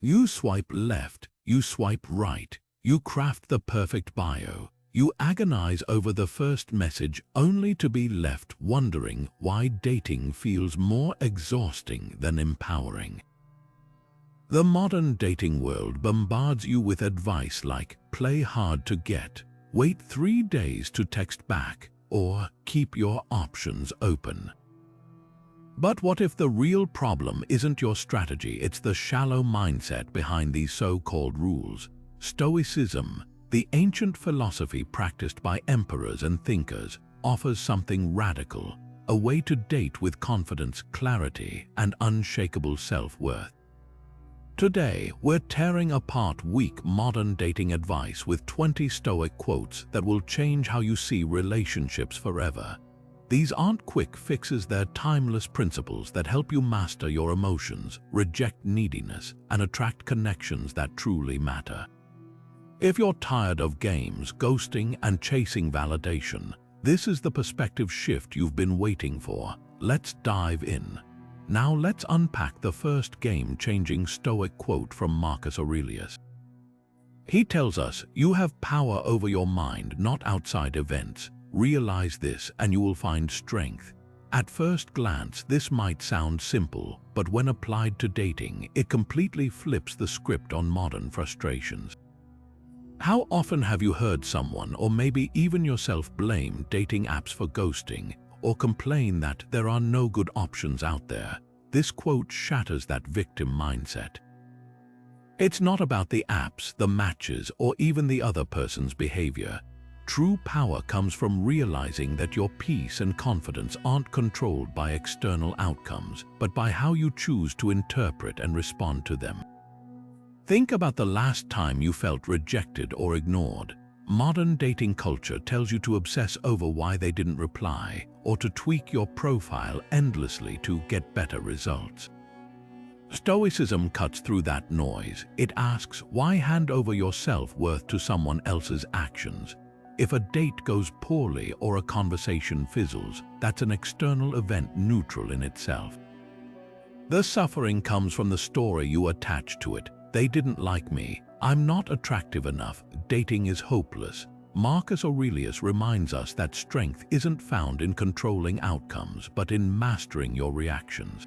You swipe left, you swipe right, you craft the perfect bio. You agonize over the first message only to be left wondering why dating feels more exhausting than empowering. The modern dating world bombards you with advice like play hard to get, wait 3 days to text back, or keep your options open. But what if the real problem isn't your strategy, it's the shallow mindset behind these so-called rules? Stoicism, the ancient philosophy practiced by emperors and thinkers, offers something radical, a way to date with confidence, clarity, and unshakable self-worth. Today, we're tearing apart weak modern dating advice with 20 Stoic quotes that will change how you see relationships forever. These aren't quick fixes, they're timeless principles that help you master your emotions, reject neediness, and attract connections that truly matter. If you're tired of games, ghosting, and chasing validation, this is the perspective shift you've been waiting for. Let's dive in. Now let's unpack the first game-changing Stoic quote from Marcus Aurelius. He tells us, "You have power over your mind, not outside events. Realize this and you will find strength." At first glance, this might sound simple, but when applied to dating, it completely flips the script on modern frustrations. How often have you heard someone, or maybe even yourself, blame dating apps for ghosting, or complain that there are no good options out there? This quote shatters that victim mindset. It's not about the apps, the matches, or even the other person's behavior. True power comes from realizing that your peace and confidence aren't controlled by external outcomes, but by how you choose to interpret and respond to them. Think about the last time you felt rejected or ignored. Modern dating culture tells you to obsess over why they didn't reply, or to tweak your profile endlessly to get better results. Stoicism cuts through that noise. It asks, why hand over your self-worth to someone else's actions? If a date goes poorly or a conversation fizzles, that's an external event neutral in itself. The suffering comes from the story you attach to it. They didn't like me. I'm not attractive enough. Dating is hopeless. Marcus Aurelius reminds us that strength isn't found in controlling outcomes, but in mastering your reactions.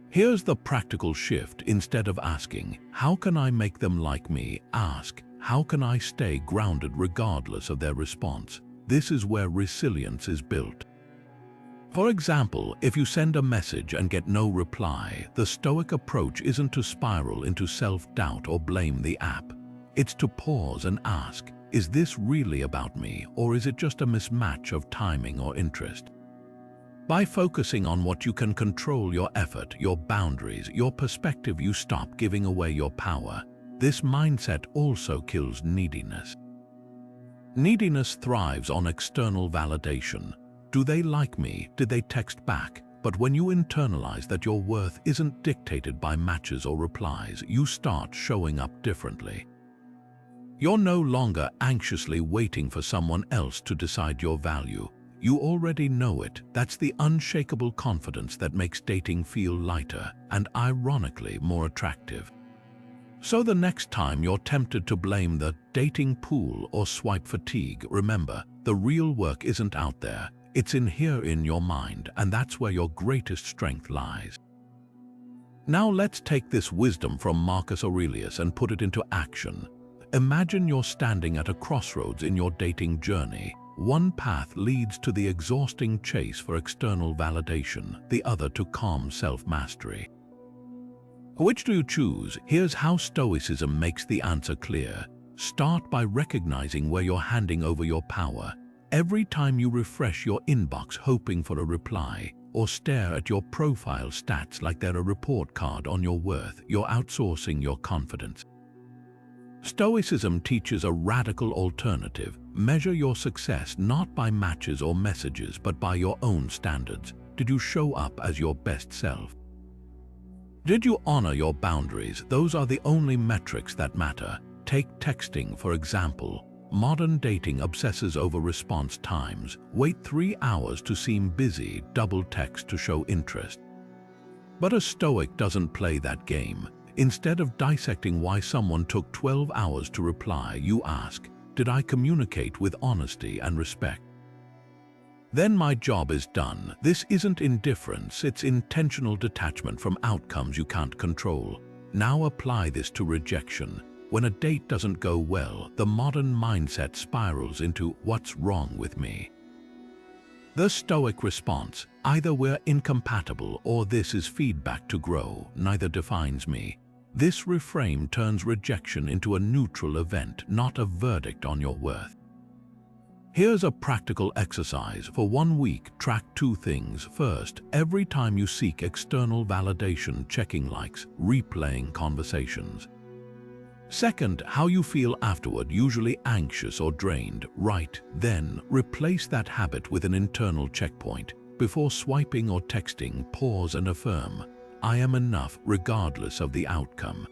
Here's the practical shift. Instead of asking, how can I make them like me? Ask, how can I stay grounded regardless of their response? This is where resilience is built. For example, if you send a message and get no reply, the Stoic approach isn't to spiral into self-doubt or blame the app. It's to pause and ask, is this really about me, or is it just a mismatch of timing or interest? By focusing on what you can control, your effort, your boundaries, your perspective, you stop giving away your power. This mindset also kills neediness. Neediness thrives on external validation. Do they like me? Did they text back? But when you internalize that your worth isn't dictated by matches or replies, you start showing up differently. You're no longer anxiously waiting for someone else to decide your value. You already know it. That's the unshakable confidence that makes dating feel lighter and, ironically, more attractive. So the next time you're tempted to blame the dating pool or swipe fatigue, remember, the real work isn't out there. It's in here, in your mind, and that's where your greatest strength lies. Now let's take this wisdom from Marcus Aurelius and put it into action. Imagine you're standing at a crossroads in your dating journey. One path leads to the exhausting chase for external validation, the other to calm self-mastery. Which do you choose? Here's how Stoicism makes the answer clear. Start by recognizing where you're handing over your power. Every time you refresh your inbox hoping for a reply, or stare at your profile stats like they're a report card on your worth, you're outsourcing your confidence. Stoicism teaches a radical alternative. Measure your success not by matches or messages, but by your own standards. Did you show up as your best self? Did you honor your boundaries? Those are the only metrics that matter. Take texting, for example. Modern dating obsesses over response times. Wait 3 hours to seem busy, double text to show interest. But a Stoic doesn't play that game. Instead of dissecting why someone took 12 hours to reply, you ask, did I communicate with honesty and respect? Then my job is done. This isn't indifference, it's intentional detachment from outcomes you can't control. Now apply this to rejection. When a date doesn't go well, the modern mindset spirals into what's wrong with me. The Stoic response, either we're incompatible or this is feedback to grow, neither defines me. This reframe turns rejection into a neutral event, not a verdict on your worth. Here's a practical exercise. For 1 week, track 2 things. First, every time you seek external validation, checking likes, replaying conversations. Second, how you feel afterward, usually anxious or drained. Right, then, replace that habit with an internal checkpoint. Before swiping or texting, pause and affirm, I am enough regardless of the outcome.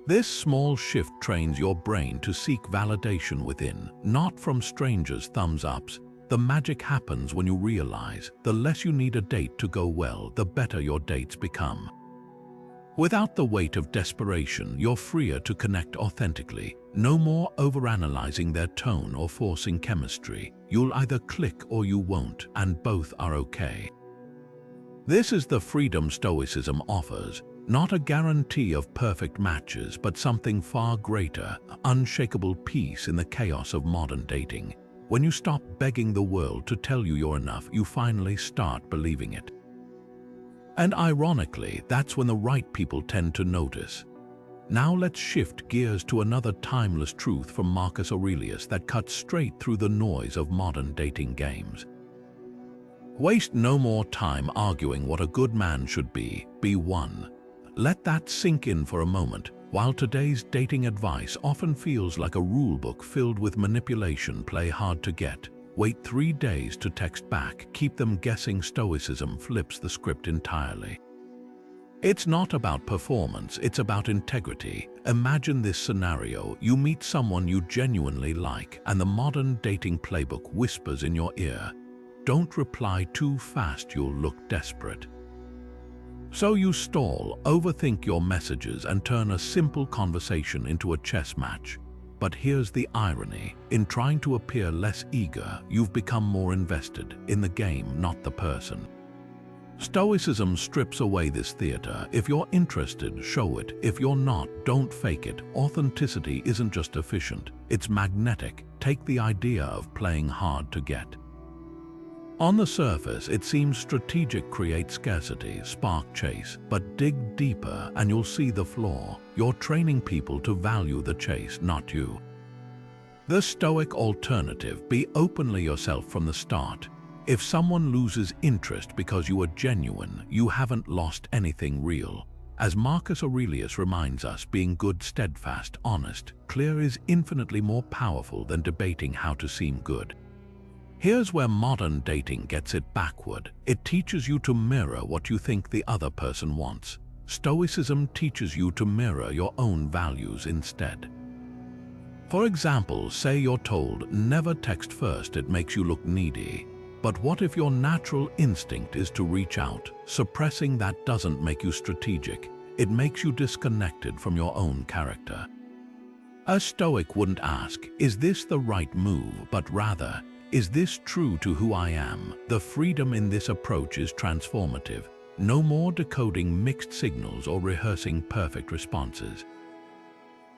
This small shift trains your brain to seek validation within, not from strangers' thumbs ups. The magic happens when you realize the less you need a date to go well, the better your dates become. Without the weight of desperation, you're freer to connect authentically. No more overanalyzing their tone or forcing chemistry. You'll either click or you won't, and both are okay. This is the freedom Stoicism offers. Not a guarantee of perfect matches, but something far greater, unshakable peace in the chaos of modern dating. When you stop begging the world to tell you you're enough, you finally start believing it. And ironically, that's when the right people tend to notice. Now let's shift gears to another timeless truth from Marcus Aurelius that cuts straight through the noise of modern dating games. Waste no more time arguing what a good man should be one. Let that sink in for a moment. While today's dating advice often feels like a rulebook filled with manipulation, play hard to get, wait 3 days to text back, keep them guessing, Stoicism flips the script entirely. It's not about performance, it's about integrity. Imagine this scenario: you meet someone you genuinely like, and the modern dating playbook whispers in your ear, don't reply too fast, you'll look desperate. So you stall, overthink your messages, and turn a simple conversation into a chess match. But here's the irony. In trying to appear less eager, you've become more invested in the game, not the person. Stoicism strips away this theater. If you're interested, show it. If you're not, don't fake it. Authenticity isn't just efficient, it's magnetic. Take the idea of playing hard to get. On the surface, it seems strategic, create scarcity, spark chase, but dig deeper and you'll see the flaw. You're training people to value the chase, not you. The Stoic alternative: be openly yourself from the start. If someone loses interest because you are genuine, you haven't lost anything real. As Marcus Aurelius reminds us, being good, steadfast, honest, clear is infinitely more powerful than debating how to seem good. Here's where modern dating gets it backward. It teaches you to mirror what you think the other person wants. Stoicism teaches you to mirror your own values instead. For example, say you're told, never text first, it makes you look needy. But what if your natural instinct is to reach out? Suppressing that doesn't make you strategic. It makes you disconnected from your own character. A Stoic wouldn't ask, is this the right move? But rather, is this true to who I am? The freedom in this approach is transformative. No more decoding mixed signals or rehearsing perfect responses.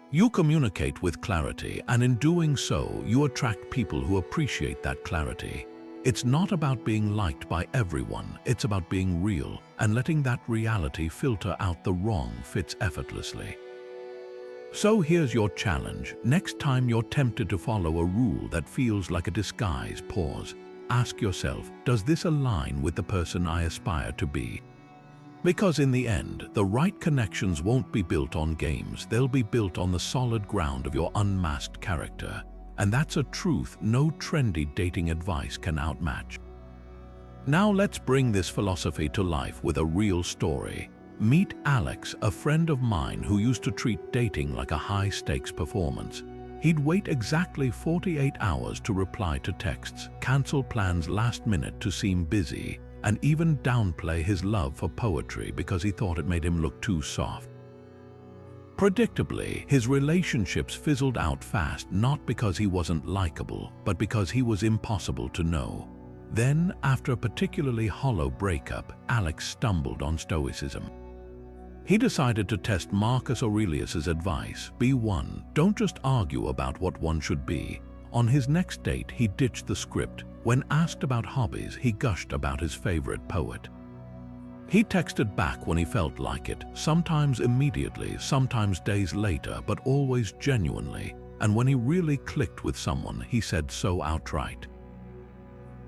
You communicate with clarity, and in doing so, you attract people who appreciate that clarity. It's not about being liked by everyone, it's about being real and letting that reality filter out the wrong fits effortlessly. So here's your challenge. Next time you're tempted to follow a rule that feels like a disguise, pause. Ask yourself, does this align with the person I aspire to be? Because in the end, the right connections won't be built on games, they'll be built on the solid ground of your unmasked character. And that's a truth no trendy dating advice can outmatch. Now let's bring this philosophy to life with a real story. Meet Alex, a friend of mine who used to treat dating like a high-stakes performance. He'd wait exactly 48 hours to reply to texts, cancel plans last minute to seem busy, and even downplay his love for poetry because he thought it made him look too soft. Predictably, his relationships fizzled out fast, not because he wasn't likable, but because he was impossible to know. Then, after a particularly hollow breakup, Alex stumbled on Stoicism. He decided to test Marcus Aurelius's advice, be one, don't just argue about what one should be. On his next date, he ditched the script. When asked about hobbies, he gushed about his favorite poet. He texted back when he felt like it, sometimes immediately, sometimes days later, but always genuinely. And when he really clicked with someone, he said so outright.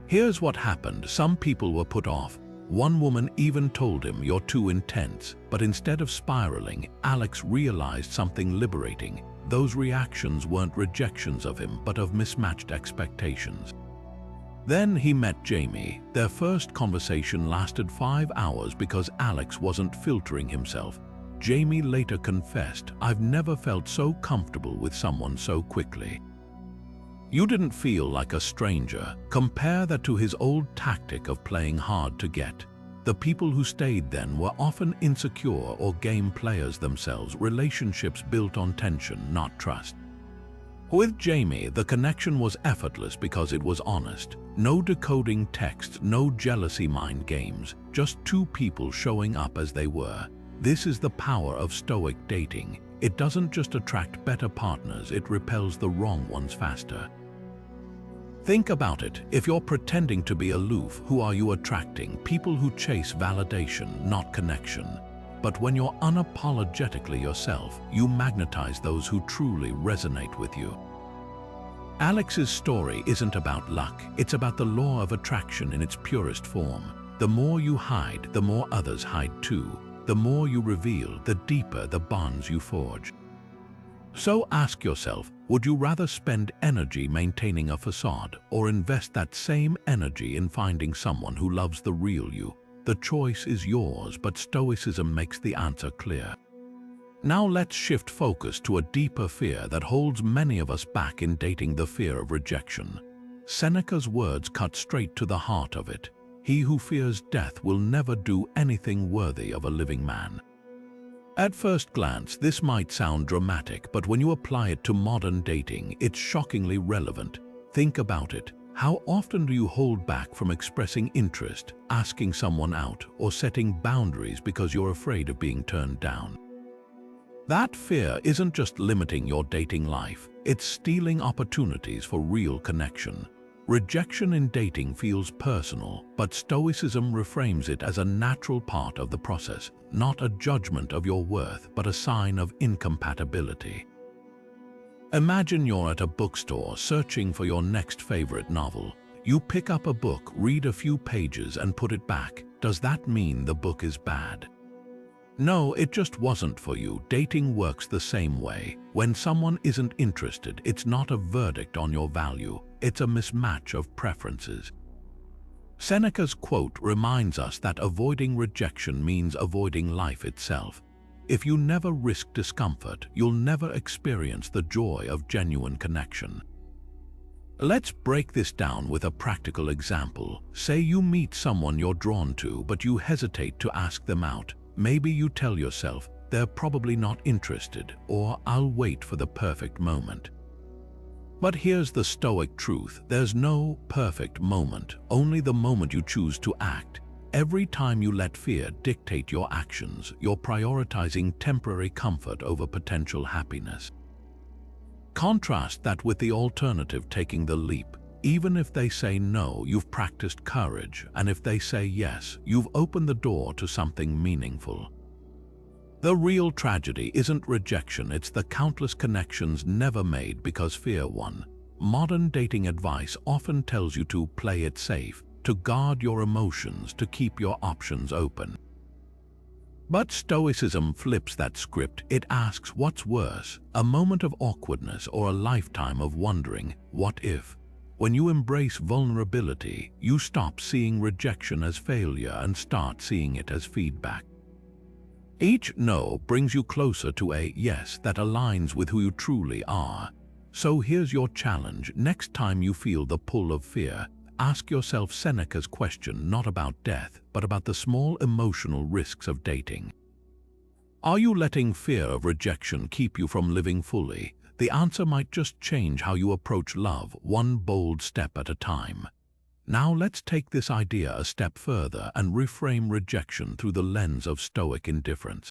Here's what happened. Some people were put off. One woman even told him, "You're too intense." But instead of spiraling, Alex realized something liberating. Those reactions weren't rejections of him, but of mismatched expectations. Then he met Jamie. Their first conversation lasted 5 hours because Alex wasn't filtering himself. Jamie later confessed, "I've never felt so comfortable with someone so quickly." You didn't feel like a stranger. Compare that to his old tactic of playing hard to get. The people who stayed then were often insecure or game players themselves, relationships built on tension, not trust. With Jamie, the connection was effortless because it was honest. No decoding text, no jealousy mind games, just two people showing up as they were. This is the power of Stoic dating. It doesn't just attract better partners, it repels the wrong ones faster. Think about it. If you're pretending to be aloof, who are you attracting? People who chase validation, not connection. But when you're unapologetically yourself, you magnetize those who truly resonate with you. Alex's story isn't about luck, it's about the law of attraction in its purest form. The more you hide, the more others hide too. The more you reveal, the deeper the bonds you forge. So ask yourself, would you rather spend energy maintaining a facade or invest that same energy in finding someone who loves the real you? The choice is yours, but Stoicism makes the answer clear. Now let's shift focus to a deeper fear that holds many of us back in dating, the fear of rejection. Seneca's words cut straight to the heart of it. He who fears death will never do anything worthy of a living man. At first glance, this might sound dramatic, but when you apply it to modern dating, it's shockingly relevant. Think about it. How often do you hold back from expressing interest, asking someone out, or setting boundaries because you're afraid of being turned down? That fear isn't just limiting your dating life, it's stealing opportunities for real connection. Rejection in dating feels personal, but Stoicism reframes it as a natural part of the process, not a judgment of your worth, but a sign of incompatibility. Imagine you're at a bookstore searching for your next favorite novel. You pick up a book, read a few pages, and put it back. Does that mean the book is bad? No, it just wasn't for you. Dating works the same way. When someone isn't interested, it's not a verdict on your value. It's a mismatch of preferences. Seneca's quote reminds us that avoiding rejection means avoiding life itself. If you never risk discomfort, you'll never experience the joy of genuine connection. Let's break this down with a practical example. Say you meet someone you're drawn to, but you hesitate to ask them out. Maybe you tell yourself, they're probably not interested, or I'll wait for the perfect moment. But here's the Stoic truth. There's no perfect moment, only the moment you choose to act. Every time you let fear dictate your actions, you're prioritizing temporary comfort over potential happiness. Contrast that with the alternative, taking the leap. Even if they say no, you've practiced courage, and if they say yes, you've opened the door to something meaningful. The real tragedy isn't rejection, it's the countless connections never made because fear won. Modern dating advice often tells you to play it safe, to guard your emotions, to keep your options open. But Stoicism flips that script. It asks, what's worse, a moment of awkwardness or a lifetime of wondering, what if? When you embrace vulnerability, you stop seeing rejection as failure and start seeing it as feedback. Each no brings you closer to a yes that aligns with who you truly are. So here's your challenge. Next time you feel the pull of fear, ask yourself Seneca's question, not about death, but about the small emotional risks of dating. Are you letting fear of rejection keep you from living fully? The answer might just change how you approach love, one bold step at a time. Now let's take this idea a step further and reframe rejection through the lens of Stoic indifference.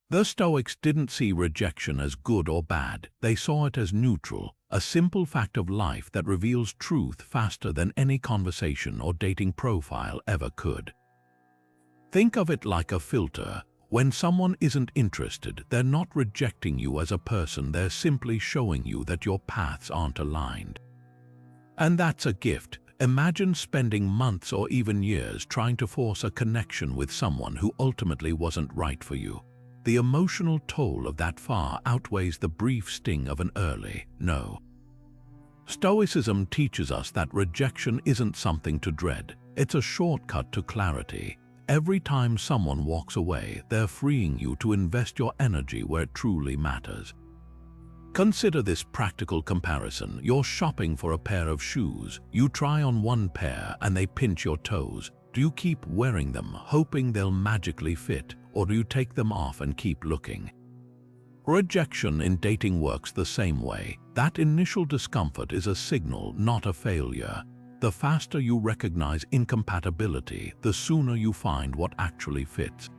The Stoics didn't see rejection as good or bad, they saw it as neutral, a simple fact of life that reveals truth faster than any conversation or dating profile ever could. Think of it like a filter. When someone isn't interested, they're not rejecting you as a person, they're simply showing you that your paths aren't aligned. And that's a gift. Imagine spending months or even years trying to force a connection with someone who ultimately wasn't right for you. The emotional toll of that far outweighs the brief sting of an early no. Stoicism teaches us that rejection isn't something to dread, it's a shortcut to clarity. Every time someone walks away, they're freeing you to invest your energy where it truly matters. Consider this practical comparison. You're shopping for a pair of shoes. You try on one pair and they pinch your toes. Do you keep wearing them, hoping they'll magically fit, or do you take them off and keep looking? Rejection in dating works the same way. That initial discomfort is a signal, not a failure. The faster you recognize incompatibility, the sooner you find what actually fits.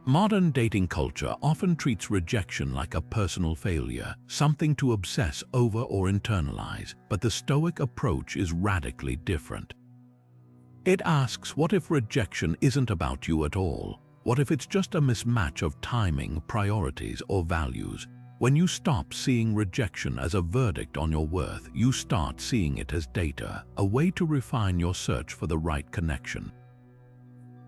Modern dating culture often treats rejection like a personal failure, something to obsess over or internalize, but the Stoic approach is radically different. It asks, what if rejection isn't about you at all? What if it's just a mismatch of timing, priorities, or values? When you stop seeing rejection as a verdict on your worth, you start seeing it as data, a way to refine your search for the right connection.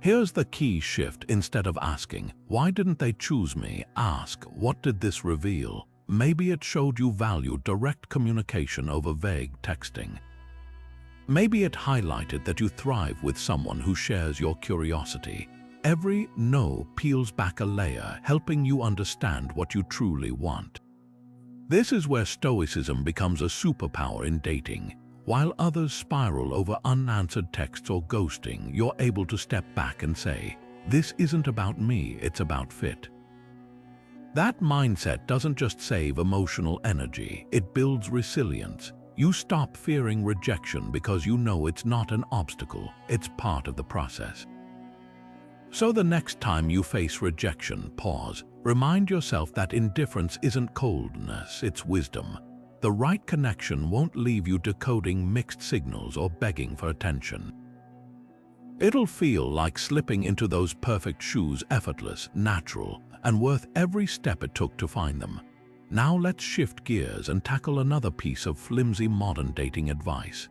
Here's the key shift. Instead of asking, why didn't they choose me? Ask, what did this reveal? Maybe it showed you value direct communication over vague texting. Maybe it highlighted that you thrive with someone who shares your curiosity. Every no peels back a layer, helping you understand what you truly want. This is where Stoicism becomes a superpower in dating. While others spiral over unanswered texts or ghosting, you're able to step back and say, this isn't about me, it's about fit. That mindset doesn't just save emotional energy, it builds resilience. You stop fearing rejection because you know it's not an obstacle, it's part of the process. So the next time you face rejection, pause. Remind yourself that indifference isn't coldness, it's wisdom. The right connection won't leave you decoding mixed signals or begging for attention. It'll feel like slipping into those perfect shoes, effortless, natural, and worth every step it took to find them. Now let's shift gears and tackle another piece of flimsy modern dating advice.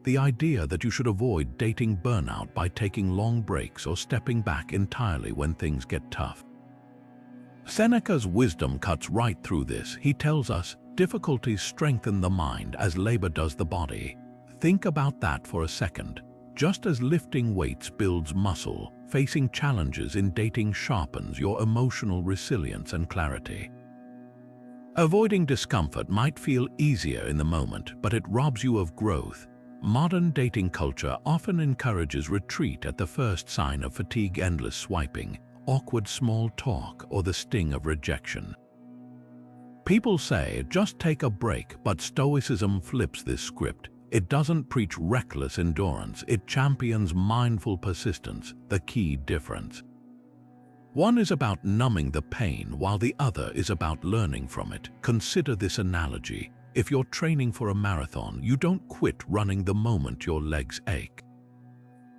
The idea that you should avoid dating burnout by taking long breaks or stepping back entirely when things get tough. Seneca's wisdom cuts right through this. He tells us, difficulties strengthen the mind as labor does the body. Think about that for a second. Just as lifting weights builds muscle, facing challenges in dating sharpens your emotional resilience and clarity. Avoiding discomfort might feel easier in the moment, but it robs you of growth. Modern dating culture often encourages retreat at the first sign of fatigue, endless swiping, awkward small talk, or the sting of rejection. People say, just take a break, but Stoicism flips this script. It doesn't preach reckless endurance, it champions mindful persistence, the key difference. One is about numbing the pain, while the other is about learning from it. Consider this analogy. If you're training for a marathon, you don't quit running the moment your legs ache.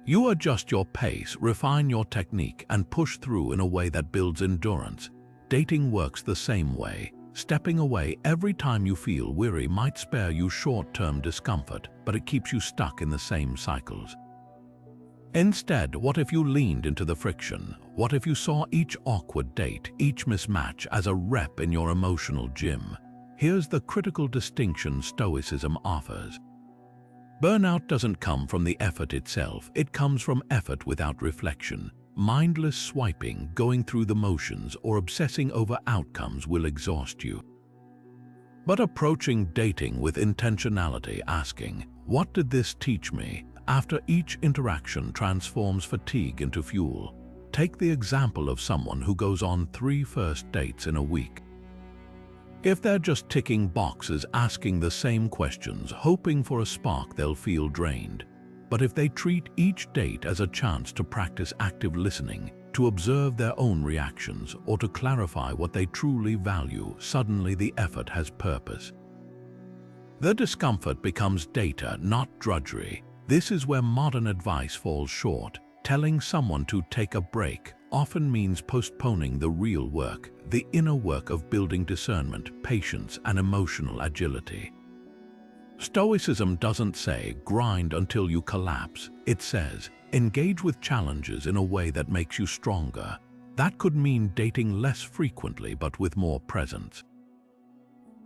You adjust your pace, refine your technique, and push through in a way that builds endurance. Dating works the same way. Stepping away every time you feel weary might spare you short-term discomfort, but it keeps you stuck in the same cycles. Instead, what if you leaned into the friction? What if you saw each awkward date, each mismatch as a rep in your emotional gym? Here's the critical distinction Stoicism offers. Burnout doesn't come from the effort itself, it comes from effort without reflection. Mindless swiping, going through the motions, or obsessing over outcomes will exhaust you. But approaching dating with intentionality, asking, what did this teach me? After each interaction transforms fatigue into fuel. Take the example of someone who goes on 3 first dates in a week. If they're just ticking boxes, asking the same questions, hoping for a spark, they'll feel drained. But if they treat each date as a chance to practice active listening, to observe their own reactions, or to clarify what they truly value, suddenly the effort has purpose. The discomfort becomes data, not drudgery. This is where modern advice falls short. Telling someone to take a break often means postponing the real work, the inner work of building discernment, patience, and emotional agility. Stoicism doesn't say, grind until you collapse. It says, engage with challenges in a way that makes you stronger. That could mean dating less frequently but with more presence.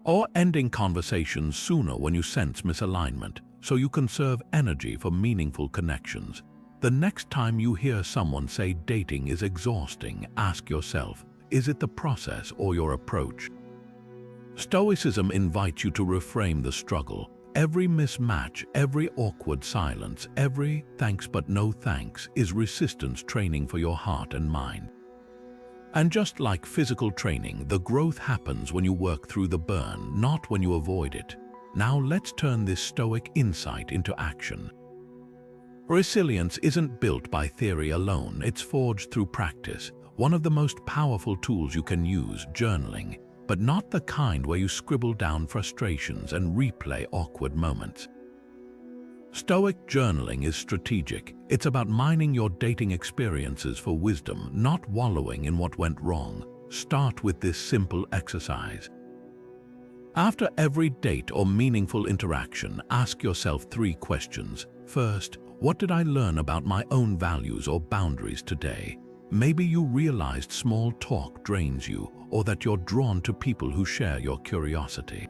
Or ending conversations sooner when you sense misalignment, so you conserve energy for meaningful connections. The next time you hear someone say dating is exhausting, ask yourself, is it the process or your approach? Stoicism invites you to reframe the struggle. Every mismatch, every awkward silence, every thanks but no thanks is resistance training for your heart and mind. And just like physical training, the growth happens when you work through the burn, not when you avoid it. Now let's turn this Stoic insight into action. Resilience isn't built by theory alone, it's forged through practice. One of the most powerful tools you can use, journaling, but not the kind where you scribble down frustrations and replay awkward moments. Stoic journaling is strategic. It's about mining your dating experiences for wisdom, not wallowing in what went wrong. Start with this simple exercise. After every date or meaningful interaction, ask yourself 3 questions. First, what did I learn about my own values or boundaries today? Maybe you realized small talk drains you, or that you're drawn to people who share your curiosity.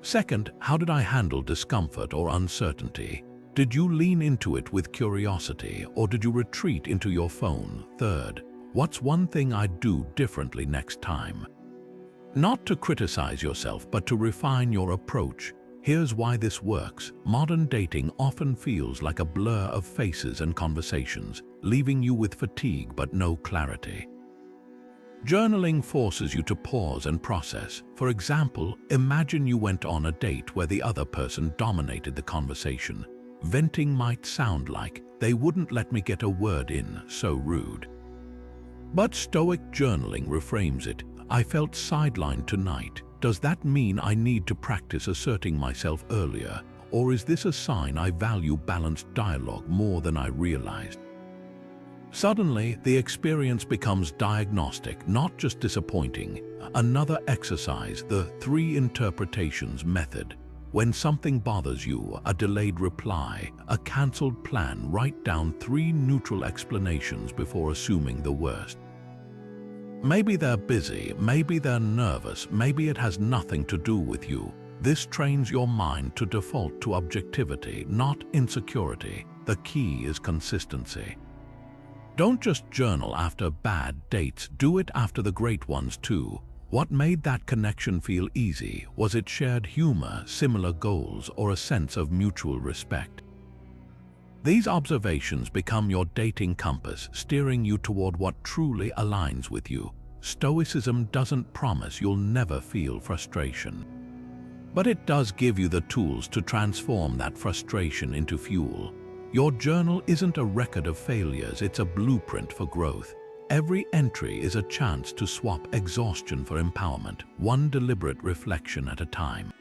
Second, how did I handle discomfort or uncertainty? Did you lean into it with curiosity, or did you retreat into your phone? Third, what's one thing I'd do differently next time? Not to criticize yourself, but to refine your approach. Here's why this works. Modern dating often feels like a blur of faces and conversations, leaving you with fatigue but no clarity. Journaling forces you to pause and process. For example, imagine you went on a date where the other person dominated the conversation. Venting might sound like, they wouldn't let me get a word in, so rude. But Stoic journaling reframes it. I felt sidelined tonight. Does that mean I need to practice asserting myself earlier, or is this a sign I value balanced dialogue more than I realized? Suddenly, the experience becomes diagnostic, not just disappointing. Another exercise, the 3 interpretations method. When something bothers you, a delayed reply, a cancelled plan, write down 3 neutral explanations before assuming the worst. Maybe they're busy, maybe they're nervous, maybe it has nothing to do with you. This trains your mind to default to objectivity, not insecurity. The key is consistency. Don't just journal after bad dates, do it after the great ones too. What made that connection feel easy? Was it shared humor, similar goals, or a sense of mutual respect? These observations become your dating compass, steering you toward what truly aligns with you. Stoicism doesn't promise you'll never feel frustration, but it does give you the tools to transform that frustration into fuel. Your journal isn't a record of failures, it's a blueprint for growth. Every entry is a chance to swap exhaustion for empowerment, one deliberate reflection at a time.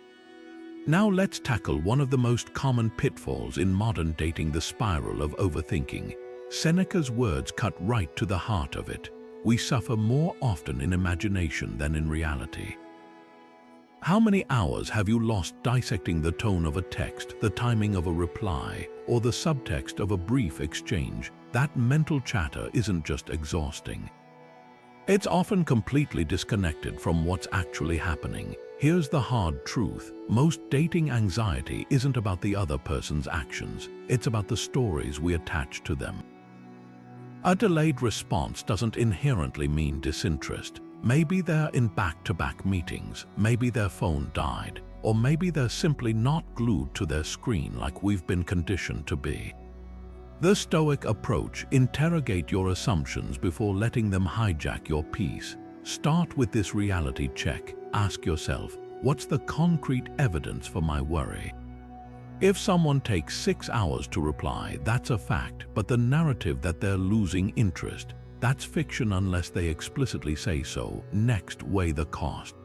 Now let's tackle one of the most common pitfalls in modern dating, the spiral of overthinking. Seneca's words cut right to the heart of it. We suffer more often in imagination than in reality. How many hours have you lost dissecting the tone of a text, the timing of a reply, or the subtext of a brief exchange? That mental chatter isn't just exhausting. It's often completely disconnected from what's actually happening. Here's the hard truth. Most dating anxiety isn't about the other person's actions. It's about the stories we attach to them. A delayed response doesn't inherently mean disinterest. Maybe they're in back-to-back meetings, maybe their phone died, or maybe they're simply not glued to their screen like we've been conditioned to be. The Stoic approach: interrogate your assumptions before letting them hijack your peace. Start with this reality check. Ask yourself, what's the concrete evidence for my worry? If someone takes 6 hours to reply, that's a fact, but the narrative that they're losing interest, that's fiction unless they explicitly say so. Next, weigh the cost.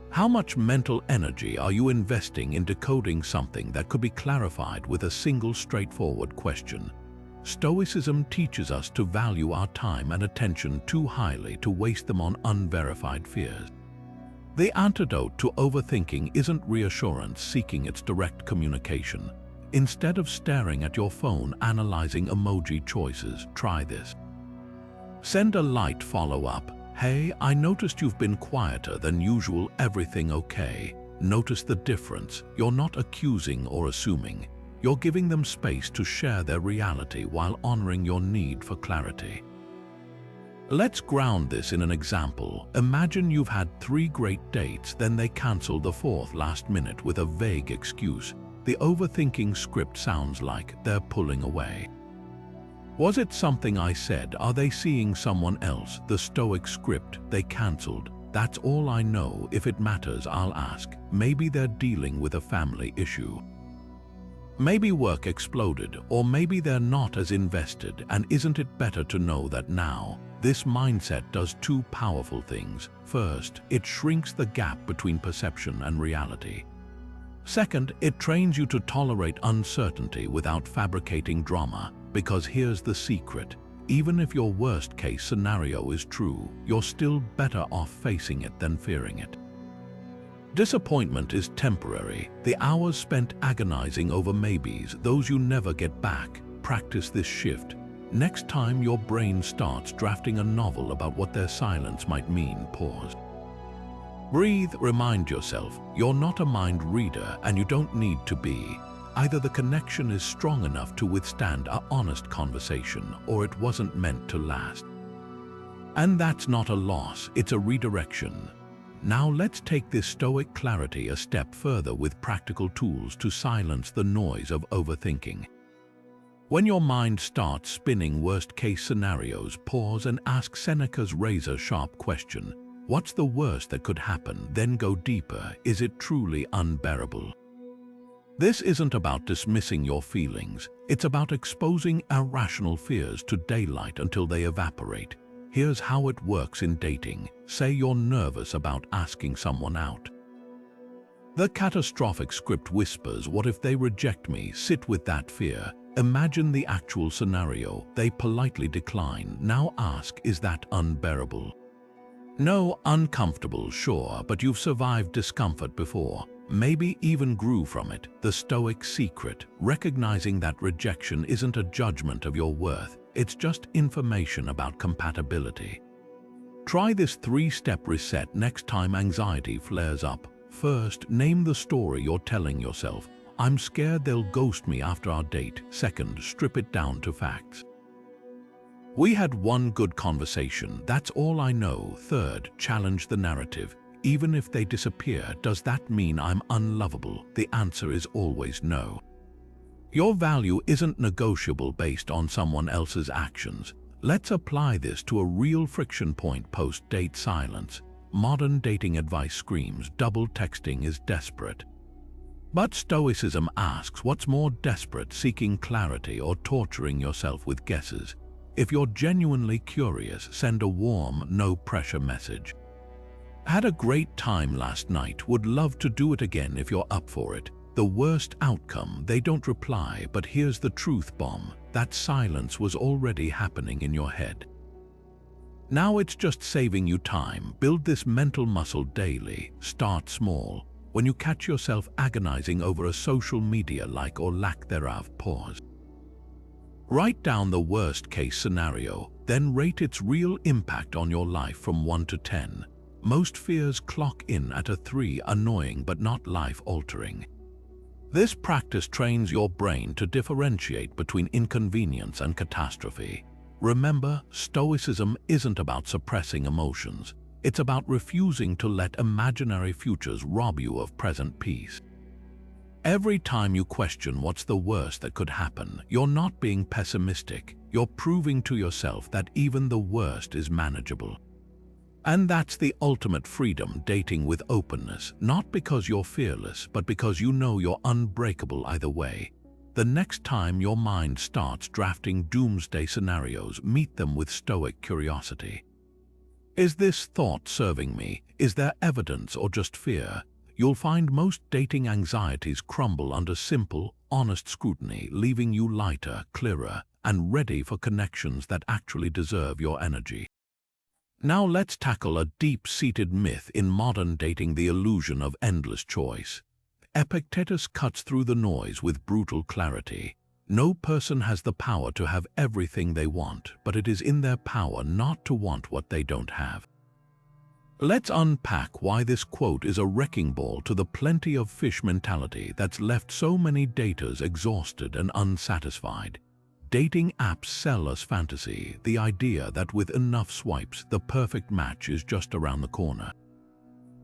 How much mental energy are you investing in decoding something that could be clarified with a single straightforward question? Stoicism teaches us to value our time and attention too highly to waste them on unverified fears. The antidote to overthinking isn't reassurance seeking its direct communication. Instead of staring at your phone analyzing emoji choices, try this. Send a light follow-up. Hey, I noticed you've been quieter than usual. Everything okay? Notice the difference. You're not accusing or assuming. You're giving them space to share their reality while honoring your need for clarity. Let's ground this in an example. Imagine you've had 3 great dates, then they cancel the 4th last minute with a vague excuse. The overthinking script sounds like they're pulling away. Was it something I said? Are they seeing someone else? The Stoic script: they cancelled. That's all I know. If it matters, I'll ask. Maybe they're dealing with a family issue. Maybe work exploded, or maybe they're not as invested. And isn't it better to know that now? This mindset does 2 powerful things. First, it shrinks the gap between perception and reality. Second, it trains you to tolerate uncertainty without fabricating drama. Because here's the secret: even if your worst-case scenario is true, you're still better off facing it than fearing it. Disappointment is temporary. The hours spent agonizing over maybes, those you never get back. Practice this shift. Next time your brain starts drafting a novel about what their silence might mean, pause. Breathe. Remind yourself, you're not a mind reader and you don't need to be. Either the connection is strong enough to withstand an honest conversation, or it wasn't meant to last. And that's not a loss, it's a redirection. Now let's take this Stoic clarity a step further with practical tools to silence the noise of overthinking. When your mind starts spinning worst-case scenarios, pause and ask Seneca's razor-sharp question: what's the worst that could happen? Then go deeper. Is it truly unbearable? This isn't about dismissing your feelings. It's about exposing irrational fears to daylight until they evaporate. Here's how it works in dating. Say you're nervous about asking someone out. The catastrophic script whispers, what if they reject me? Sit with that fear. Imagine the actual scenario. They politely decline. Now ask, is that unbearable? No, uncomfortable, sure, but you've survived discomfort before. Maybe even grew from it. The Stoic secret: recognizing that rejection isn't a judgment of your worth. It's just information about compatibility. Try this 3-step reset next time anxiety flares up. First, name the story you're telling yourself. I'm scared they'll ghost me after our date. Second, strip it down to facts. We had one good conversation, that's all I know. Third, challenge the narrative. Even if they disappear, does that mean I'm unlovable? The answer is always no. Your value isn't negotiable based on someone else's actions. Let's apply this to a real friction point: post-date silence. Modern dating advice screams double texting is desperate. But Stoicism asks, what's more desperate, seeking clarity or torturing yourself with guesses? If you're genuinely curious, send a warm, no-pressure message. Had a great time last night, would love to do it again if you're up for it. The worst outcome: they don't reply, but here's the truth bomb: that silence was already happening in your head. Now it's just saving you time. Build this mental muscle daily. Start small. When you catch yourself agonizing over a social media like or lack thereof, pause. Write down the worst-case scenario, then rate its real impact on your life from 1 to 10. Most fears clock in at a 3, annoying but not life-altering. This practice trains your brain to differentiate between inconvenience and catastrophe. Remember, Stoicism isn't about suppressing emotions. It's about refusing to let imaginary futures rob you of present peace. Every time you question what's the worst that could happen, you're not being pessimistic. You're proving to yourself that even the worst is manageable. And that's the ultimate freedom, dating with openness, not because you're fearless, but because you know you're unbreakable either way. The next time your mind starts drafting doomsday scenarios, meet them with stoic curiosity. Is this thought serving me? Is there evidence or just fear? You'll find most dating anxieties crumble under simple, honest scrutiny, leaving you lighter, clearer, and ready for connections that actually deserve your energy. Now let's tackle a deep-seated myth in modern dating: the illusion of endless choice. Epictetus cuts through the noise with brutal clarity. No person has the power to have everything they want, but it is in their power not to want what they don't have. Let's unpack why this quote is a wrecking ball to the plenty of fish mentality that's left so many daters exhausted and unsatisfied. Dating apps sell us fantasy, the idea that with enough swipes, the perfect match is just around the corner.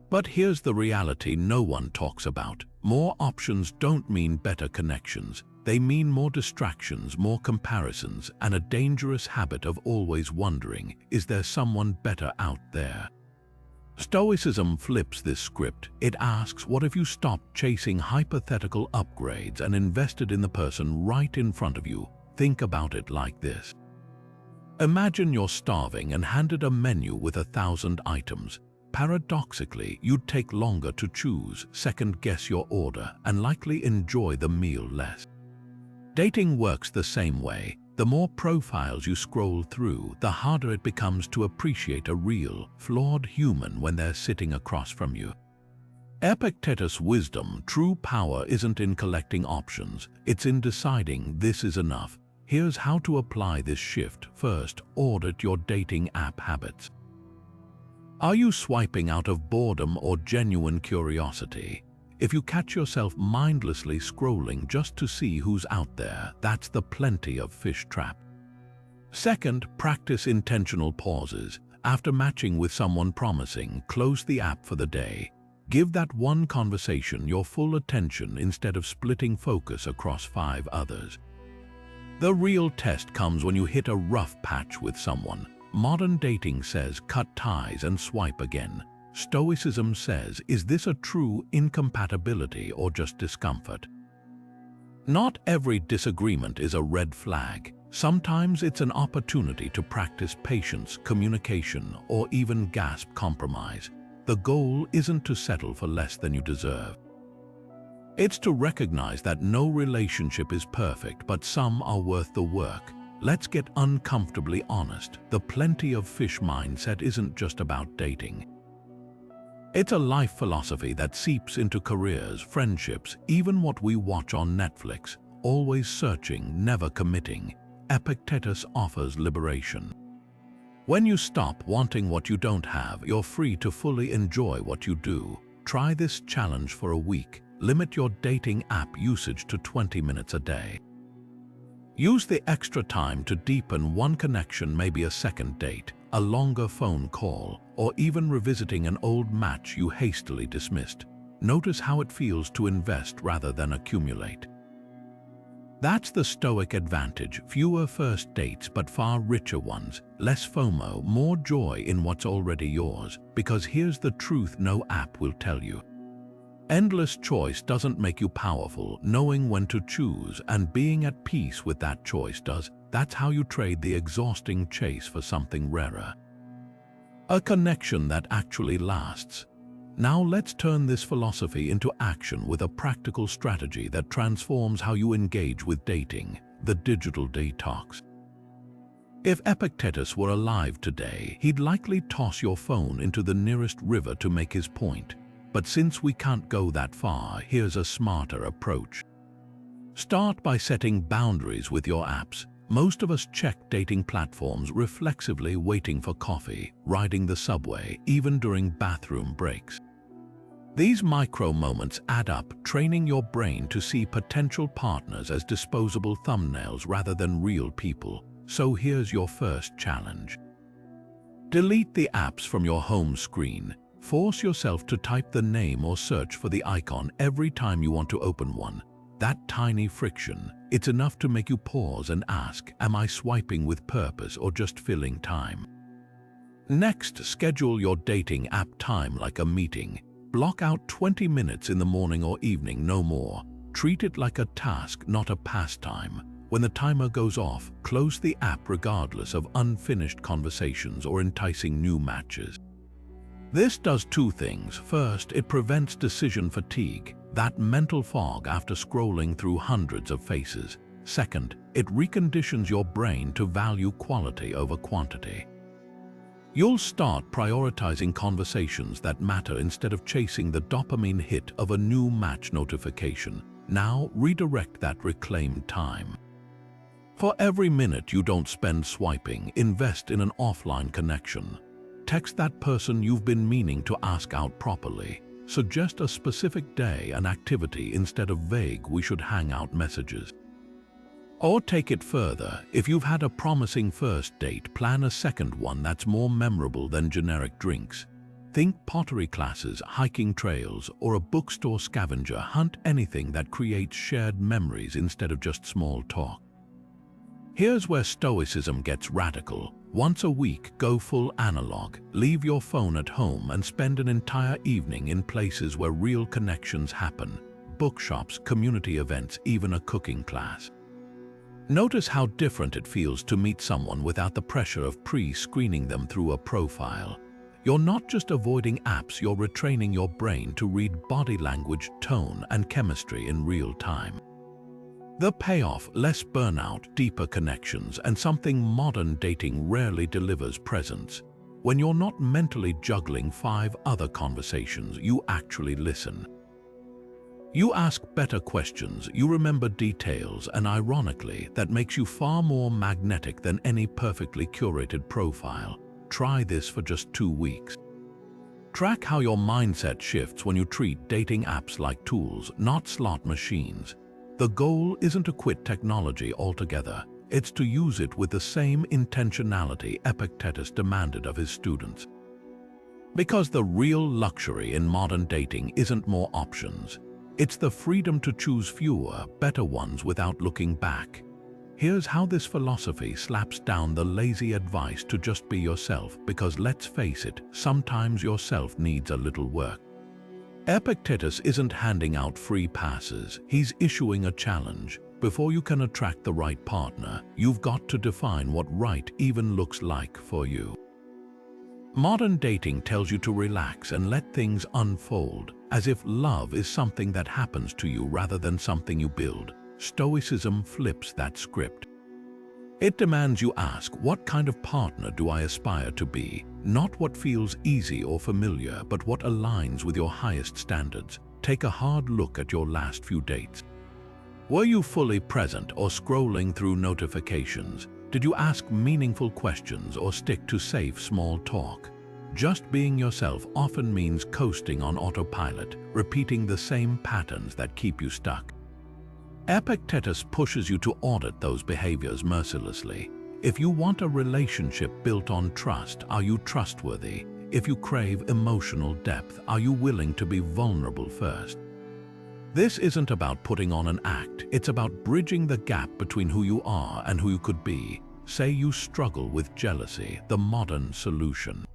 But here's the reality no one talks about. More options don't mean better connections. They mean more distractions, more comparisons, and a dangerous habit of always wondering, is there someone better out there? Stoicism flips this script. It asks, what if you stopped chasing hypothetical upgrades and invested in the person right in front of you? Think about it like this. Imagine you're starving and handed a menu with 1,000 items. Paradoxically, you'd take longer to choose, second-guess your order, and likely enjoy the meal less. Dating works the same way. The more profiles you scroll through, the harder it becomes to appreciate a real, flawed human when they're sitting across from you. Epictetus' wisdom: true power isn't in collecting options, it's in deciding this is enough. Here's how to apply this shift. First, audit your dating app habits. Are you swiping out of boredom or genuine curiosity? If you catch yourself mindlessly scrolling just to see who's out there, that's the plenty of fish trap. Second, practice intentional pauses. After matching with someone promising, close the app for the day. Give that one conversation your full attention instead of splitting focus across 5 others. The real test comes when you hit a rough patch with someone. Modern dating says cut ties and swipe again. Stoicism says, is this a true incompatibility or just discomfort? Not every disagreement is a red flag. Sometimes it's an opportunity to practice patience, communication, or even gasp compromise. The goal isn't to settle for less than you deserve. It's to recognize that no relationship is perfect, but some are worth the work. Let's get uncomfortably honest. The plenty of fish mindset isn't just about dating. It's a life philosophy that seeps into careers, friendships, even what we watch on Netflix. Always searching, never committing. Epictetus offers liberation. When you stop wanting what you don't have, you're free to fully enjoy what you do. Try this challenge for a week. Limit your dating app usage to 20 minutes a day. Use the extra time to deepen one connection, maybe a second date, a longer phone call, or even revisiting an old match you hastily dismissed. Notice how it feels to invest rather than accumulate. That's the Stoic advantage: fewer first dates but far richer ones, less FOMO, more joy in what's already yours. Because here's the truth no app will tell you. Endless choice doesn't make you powerful. Knowing when to choose and being at peace with that choice does. That's how you trade the exhausting chase for something rarer. A connection that actually lasts. Now let's turn this philosophy into action with a practical strategy that transforms how you engage with dating: the digital detox. If Epictetus were alive today, he'd likely toss your phone into the nearest river to make his point. But since we can't go that far, here's a smarter approach. Start by setting boundaries with your apps. Most of us check dating platforms reflexively, waiting for coffee, riding the subway, even during bathroom breaks. These micro moments add up, training your brain to see potential partners as disposable thumbnails rather than real people. So here's your first challenge. Delete the apps from your home screen. Force yourself to type the name or search for the icon every time you want to open one. That tiny friction, it's enough to make you pause and ask, am I swiping with purpose or just filling time? Next, schedule your dating app time like a meeting. Block out 20 minutes in the morning or evening, no more. Treat it like a task, not a pastime. When the timer goes off, close the app regardless of unfinished conversations or enticing new matches. This does two things. First, it prevents decision fatigue, that mental fog after scrolling through hundreds of faces. Second, it reconditions your brain to value quality over quantity. You'll start prioritizing conversations that matter instead of chasing the dopamine hit of a new match notification. Now, redirect that reclaimed time. For every minute you don't spend swiping, invest in an offline connection. Text that person you've been meaning to ask out properly. Suggest a specific day and activity instead of vague "we should hang out" messages. Or take it further. If you've had a promising first date, plan a second one that's more memorable than generic drinks. Think pottery classes, hiking trails, or a bookstore scavenger hunt, anything that creates shared memories instead of just small talk. Here's where Stoicism gets radical. Once a week, go full analog. Leave your phone at home and spend an entire evening in places where real connections happen. Bookshops, community events, even a cooking class. Notice how different it feels to meet someone without the pressure of pre-screening them through a profile. You're not just avoiding apps, you're retraining your brain to read body language, tone, and chemistry in real time. The payoff: less burnout, deeper connections, and something modern dating rarely delivers: presence. When you're not mentally juggling 5 other conversations, you actually listen. You ask better questions, you remember details, and ironically, that makes you far more magnetic than any perfectly curated profile. Try this for just 2 weeks. Track how your mindset shifts when you treat dating apps like tools, not slot machines. The goal isn't to quit technology altogether, it's to use it with the same intentionality Epictetus demanded of his students. Because the real luxury in modern dating isn't more options. It's the freedom to choose fewer, better ones without looking back. Here's how this philosophy slaps down the lazy advice to just be yourself, because let's face it, sometimes yourself needs a little work. Epictetus isn't handing out free passes, he's issuing a challenge. Before you can attract the right partner, you've got to define what right even looks like for you. Modern dating tells you to relax and let things unfold, as if love is something that happens to you rather than something you build. Stoicism flips that script. It demands you ask, what kind of partner do I aspire to be? Not what feels easy or familiar, but what aligns with your highest standards. Take a hard look at your last few dates. Were you fully present or scrolling through notifications? Did you ask meaningful questions or stick to safe small talk? Just being yourself often means coasting on autopilot, repeating the same patterns that keep you stuck. Epictetus pushes you to audit those behaviors mercilessly. If you want a relationship built on trust, are you trustworthy? If you crave emotional depth, are you willing to be vulnerable first? This isn't about putting on an act, it's about bridging the gap between who you are and who you could be. Say you struggle with jealousy, the modern solution.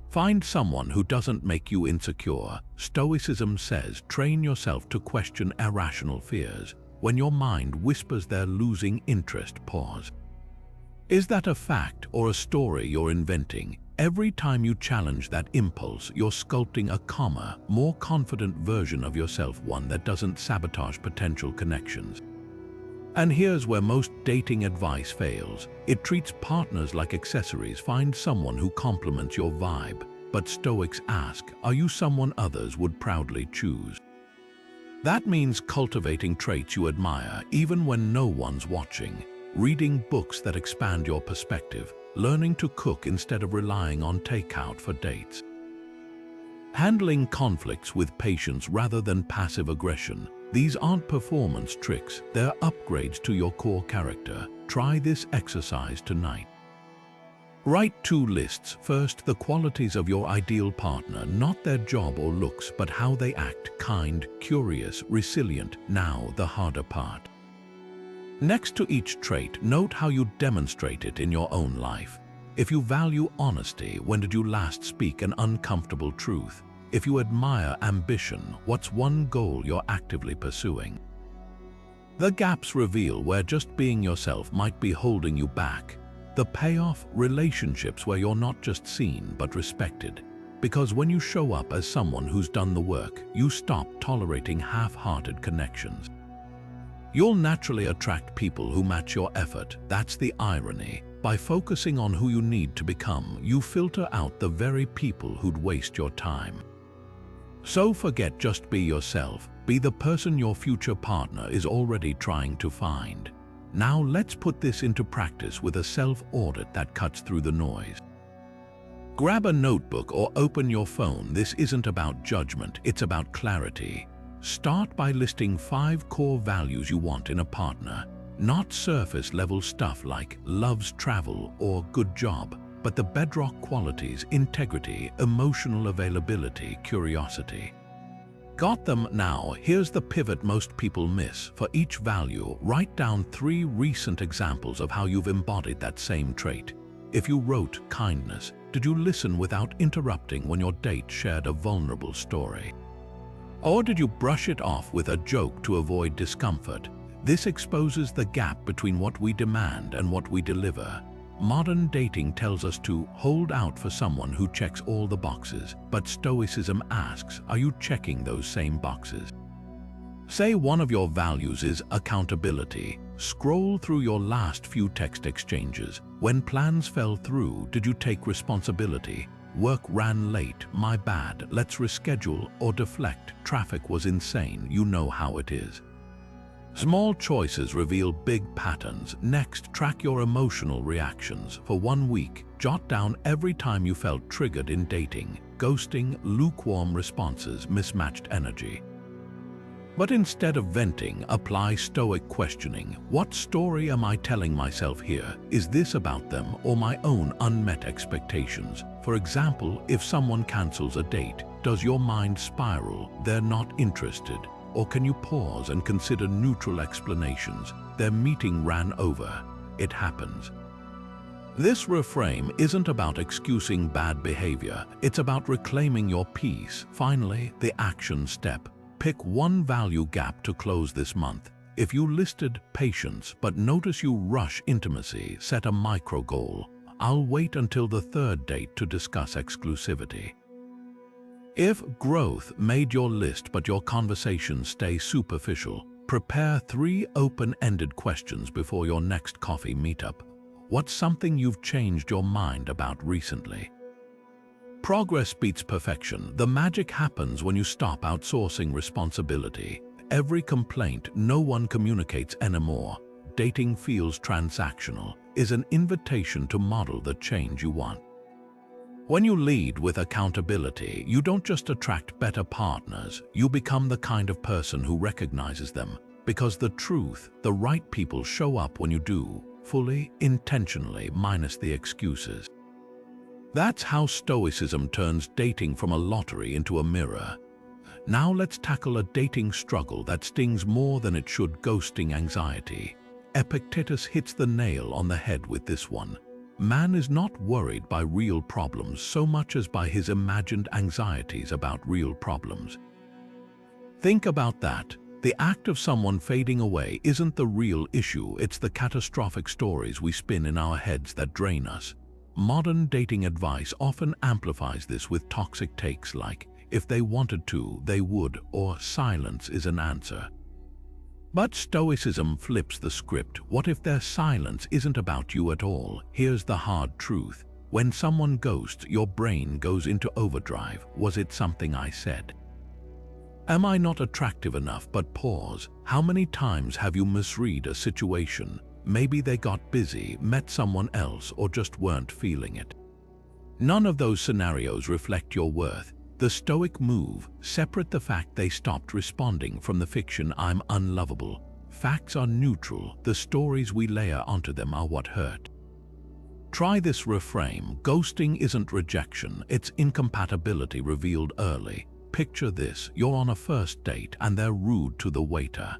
Find someone who doesn't make you insecure. Stoicism says, train yourself to question irrational fears. When your mind whispers they're losing interest, pause. Is that a fact or a story you're inventing? Every time you challenge that impulse, you're sculpting a calmer, more confident version of yourself, one that doesn't sabotage potential connections. And here's where most dating advice fails. It treats partners like accessories. Find someone who complements your vibe. But Stoics ask, are you someone others would proudly choose? That means cultivating traits you admire, even when no one's watching. Reading books that expand your perspective. Learning to cook instead of relying on takeout for dates. Handling conflicts with patience rather than passive aggression. These aren't performance tricks, they're upgrades to your core character. Try this exercise tonight. Write two lists. First, the qualities of your ideal partner, not their job or looks, but how they act: kind, curious, resilient. Now, the harder part. Next to each trait, note how you demonstrate it in your own life. If you value honesty, when did you last speak an uncomfortable truth? If you admire ambition, what's one goal you're actively pursuing? The gaps reveal where just being yourself might be holding you back. The payoff: relationships where you're not just seen but respected. Because when you show up as someone who's done the work, you stop tolerating half-hearted connections. You'll naturally attract people who match your effort. That's the irony. By focusing on who you need to become, you filter out the very people who'd waste your time. So forget just be yourself. Be the person your future partner is already trying to find. Now let's put this into practice with a self-audit that cuts through the noise. Grab a notebook or open your phone. This isn't about judgment, it's about clarity. Start by listing 5 core values you want in a partner. Not surface-level stuff like loves travel or good job, but the bedrock qualities: integrity, emotional availability, curiosity. Got them? Now, here's the pivot most people miss. For each value, write down 3 recent examples of how you've embodied that same trait. If you wrote kindness, did you listen without interrupting when your date shared a vulnerable story? Or did you brush it off with a joke to avoid discomfort? This exposes the gap between what we demand and what we deliver. Modern dating tells us to hold out for someone who checks all the boxes, but Stoicism asks, are you checking those same boxes? Say one of your values is accountability. Scroll through your last few text exchanges. When plans fell through, did you take responsibility? Work ran late, my bad, let's reschedule, or deflect, traffic was insane, you know how it is. Small choices reveal big patterns. Next, track your emotional reactions. For 1 week, jot down every time you felt triggered in dating: ghosting, lukewarm responses, mismatched energy. But instead of venting, apply Stoic questioning. What story am I telling myself here? Is this about them or my own unmet expectations? For example, if someone cancels a date, does your mind spiral, they're not interested? Or can you pause and consider neutral explanations? Their meeting ran over. It happens. This reframe isn't about excusing bad behavior. It's about reclaiming your peace. Finally, the action step. Pick 1 value gap to close this month. If you listed patience but notice you rush intimacy, set a micro goal. I'll wait until the 3rd date to discuss exclusivity. If growth made your list but your conversations stay superficial, prepare 3 open-ended questions before your next coffee meetup. What's something you've changed your mind about recently? Progress beats perfection. The magic happens when you stop outsourcing responsibility. Every complaint no one communicates anymore, dating feels transactional, is an invitation to model the change you want. When you lead with accountability, you don't just attract better partners, you become the kind of person who recognizes them. Because the truth, the right people show up when you do, fully, intentionally, minus the excuses. That's how Stoicism turns dating from a lottery into a mirror. Now let's tackle a dating struggle that stings more than it should: ghosting anxiety. Epictetus hits the nail on the head with this one. Man is not worried by real problems so much as by his imagined anxieties about real problems. Think about that. The act of someone fading away isn't the real issue, it's the catastrophic stories we spin in our heads that drain us. Modern dating advice often amplifies this with toxic takes like, if they wanted to, they would, or silence is an answer. But Stoicism flips the script. What if their silence isn't about you at all? Here's the hard truth. When someone ghosts, your brain goes into overdrive. Was it something I said? Am I not attractive enough? But pause. How many times have you misread a situation? Maybe they got busy, met someone else, or just weren't feeling it. None of those scenarios reflect your worth. The Stoic move: separate the fact they stopped responding from the fiction I'm unlovable. Facts are neutral, the stories we layer onto them are what hurt. Try this reframe. Ghosting isn't rejection, it's incompatibility revealed early. Picture this, you're on a first date and they're rude to the waiter.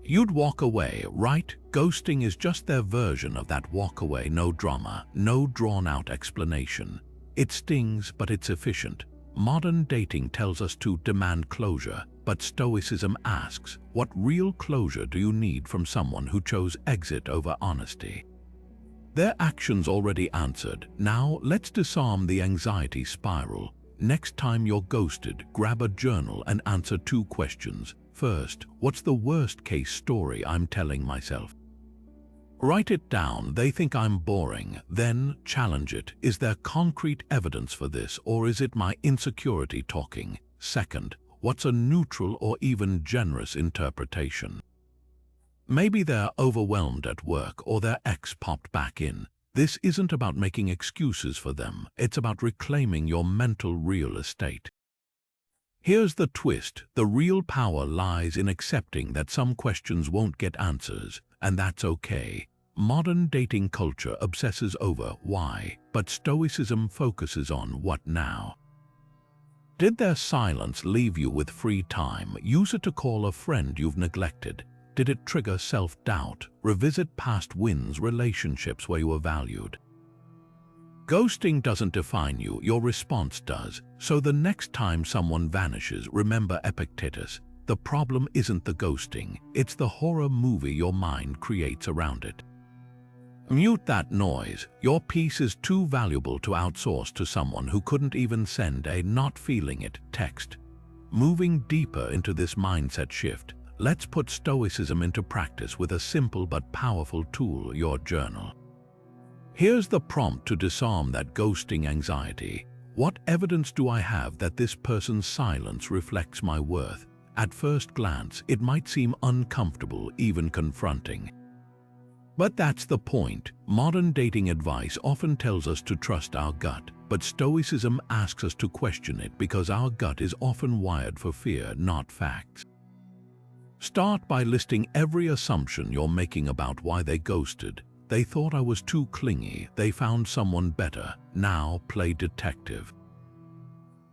You'd walk away, right? Ghosting is just their version of that walk away, no drama, no drawn-out explanation. It stings, but it's efficient. Modern dating tells us to demand closure, but Stoicism asks, what real closure do you need from someone who chose exit over honesty? Their actions already answered. Now let's disarm the anxiety spiral. Next time you're ghosted, grab a journal and answer 2 questions. First, what's the worst-case story I'm telling myself? Write it down. They think I'm boring. Then challenge it. Is there concrete evidence for this, or is it my insecurity talking? Second, what's a neutral or even generous interpretation? Maybe they're overwhelmed at work or their ex popped back in. This isn't about making excuses for them. It's about reclaiming your mental real estate. Here's the twist. The real power lies in accepting that some questions won't get answers, and that's okay. Modern dating culture obsesses over why, but Stoicism focuses on what now. Did their silence leave you with free time? Use it to call a friend you've neglected. Did it trigger self-doubt? Revisit past wins, relationships where you were valued. Ghosting doesn't define you, your response does. So the next time someone vanishes, remember Epictetus. The problem isn't the ghosting, it's the horror movie your mind creates around it. Mute that noise. Your peace is too valuable to outsource to someone who couldn't even send a "not feeling it" text. Moving deeper into this mindset shift, let's put Stoicism into practice with a simple but powerful tool, your journal. Here's the prompt to disarm that ghosting anxiety. What evidence do I have that this person's silence reflects my worth? At first glance, it might seem uncomfortable, even confronting. But that's the point. Modern dating advice often tells us to trust our gut, but Stoicism asks us to question it because our gut is often wired for fear, not facts. Start by listing every assumption you're making about why they ghosted. They thought I was too clingy. They found someone better. Now play detective.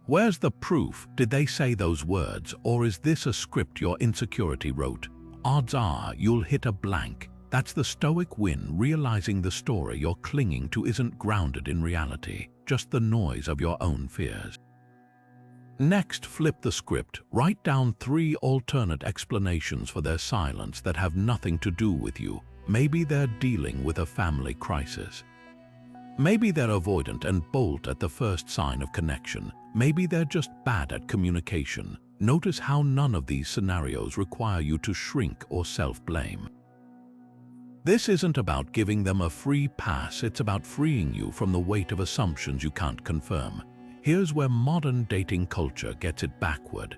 Where's the proof? Did they say those words, or is this a script your insecurity wrote? Odds are you'll hit a blank. That's the Stoic win, realizing the story you're clinging to isn't grounded in reality, just the noise of your own fears. Next, flip the script. Write down 3 alternate explanations for their silence that have nothing to do with you. Maybe they're dealing with a family crisis. Maybe they're avoidant and bolt at the first sign of connection. Maybe they're just bad at communication. Notice how none of these scenarios require you to shrink or self-blame. This isn't about giving them a free pass, it's about freeing you from the weight of assumptions you can't confirm. Here's where modern dating culture gets it backward.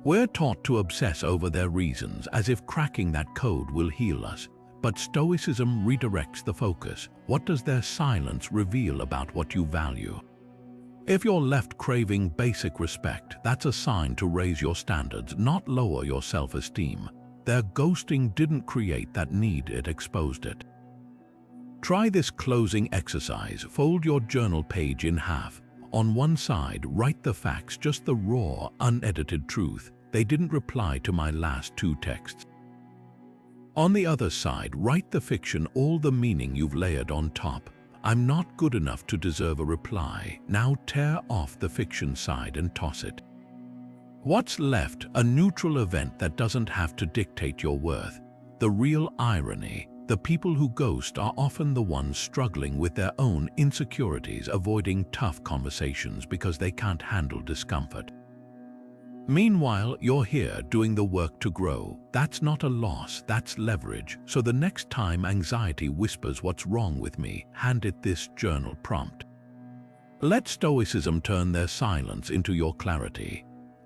We're taught to obsess over their reasons as if cracking that code will heal us. But Stoicism redirects the focus. What does their silence reveal about what you value? If you're left craving basic respect, that's a sign to raise your standards, not lower your self-esteem. Their ghosting didn't create that need, it exposed it. Try this closing exercise. Fold your journal page in half. On one side, write the facts, just the raw, unedited truth. They didn't reply to my last 2 texts. On the other side, write the fiction, all the meaning you've layered on top. I'm not good enough to deserve a reply. Now tear off the fiction side and toss it. What's left? A neutral event that doesn't have to dictate your worth. The real irony, the people who ghost are often the ones struggling with their own insecurities, avoiding tough conversations because they can't handle discomfort. Meanwhile, you're here doing the work to grow. That's not a loss, that's leverage. So the next time anxiety whispers what's wrong with me, hand it this journal prompt. Let Stoicism turn their silence into your clarity.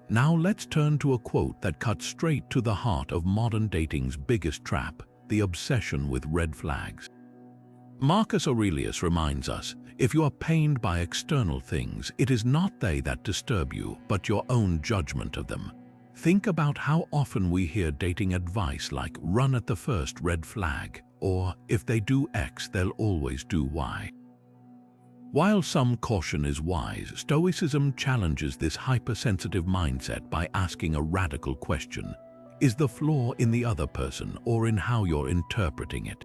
Now let's turn to a quote that cuts straight to the heart of modern dating's biggest trap, the obsession with red flags. Marcus Aurelius reminds us, if you are pained by external things, it is not they that disturb you, but your own judgment of them. Think about how often we hear dating advice like run at the first red flag, or if they do X, they'll always do Y. While some caution is wise, Stoicism challenges this hypersensitive mindset by asking a radical question. Is the flaw in the other person or in how you're interpreting it?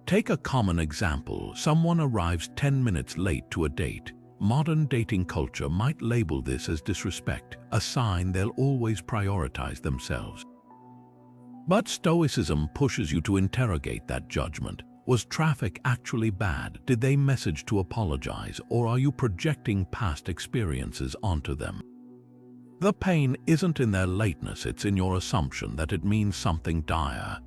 Take a common example. Someone arrives 10 minutes late to a date. Modern dating culture might label this as disrespect, a sign they'll always prioritize themselves. But Stoicism pushes you to interrogate that judgment. Was traffic actually bad? Did they message to apologize, or are you projecting past experiences onto them? The pain isn't in their lateness, it's in your assumption that it means something dire.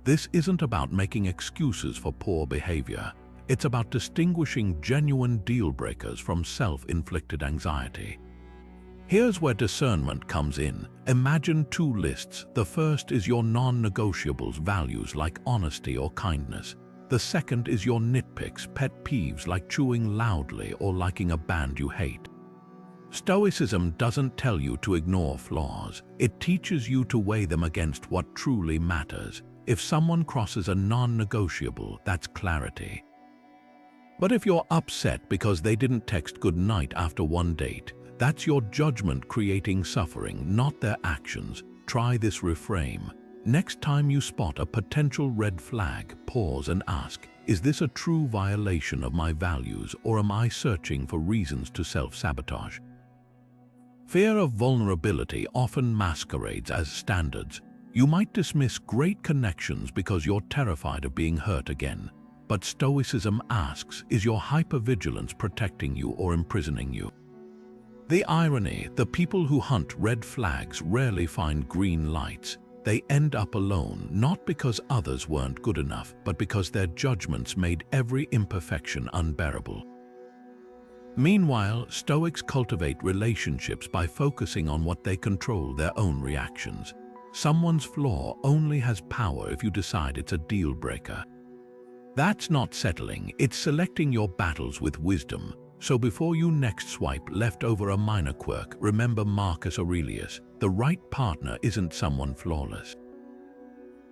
This isn't about making excuses for poor behavior. It's about distinguishing genuine deal-breakers from self-inflicted anxiety. Here's where discernment comes in. Imagine two lists. The first is your non-negotiables, values like honesty or kindness. The second is your nitpicks, pet peeves like chewing loudly or liking a band you hate. Stoicism doesn't tell you to ignore flaws. It teaches you to weigh them against what truly matters. If someone crosses a non-negotiable, that's clarity. But if you're upset because they didn't text good night after one date, that's your judgment creating suffering, not their actions. Try this reframe. Next time you spot a potential red flag, pause and ask, is this a true violation of my values, or am I searching for reasons to self-sabotage? Fear of vulnerability often masquerades as standards. You might dismiss great connections because you're terrified of being hurt again. But Stoicism asks, is your hypervigilance protecting you or imprisoning you? The irony, the people who hunt red flags rarely find green lights. They end up alone, not because others weren't good enough, but because their judgments made every imperfection unbearable. Meanwhile, Stoics cultivate relationships by focusing on what they control, their own reactions. Someone's flaw only has power if you decide it's a deal breaker. That's not settling, it's selecting your battles with wisdom. So before you next swipe left over a minor quirk, remember Marcus Aurelius, the right partner isn't someone flawless.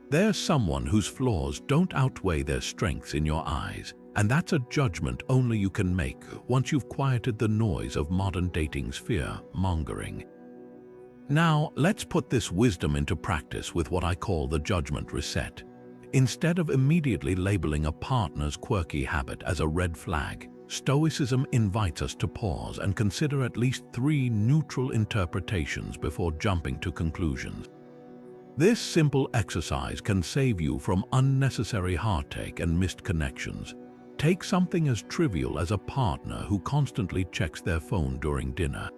They're someone whose flaws don't outweigh their strengths in your eyes, and that's a judgment only you can make once you've quieted the noise of modern dating's fear-mongering. Now, let's put this wisdom into practice with what I call the judgment reset. Instead of immediately labeling a partner's quirky habit as a red flag, Stoicism invites us to pause and consider at least 3 neutral interpretations before jumping to conclusions. This simple exercise can save you from unnecessary heartache and missed connections. Take something as trivial as a partner who constantly checks their phone during dinner.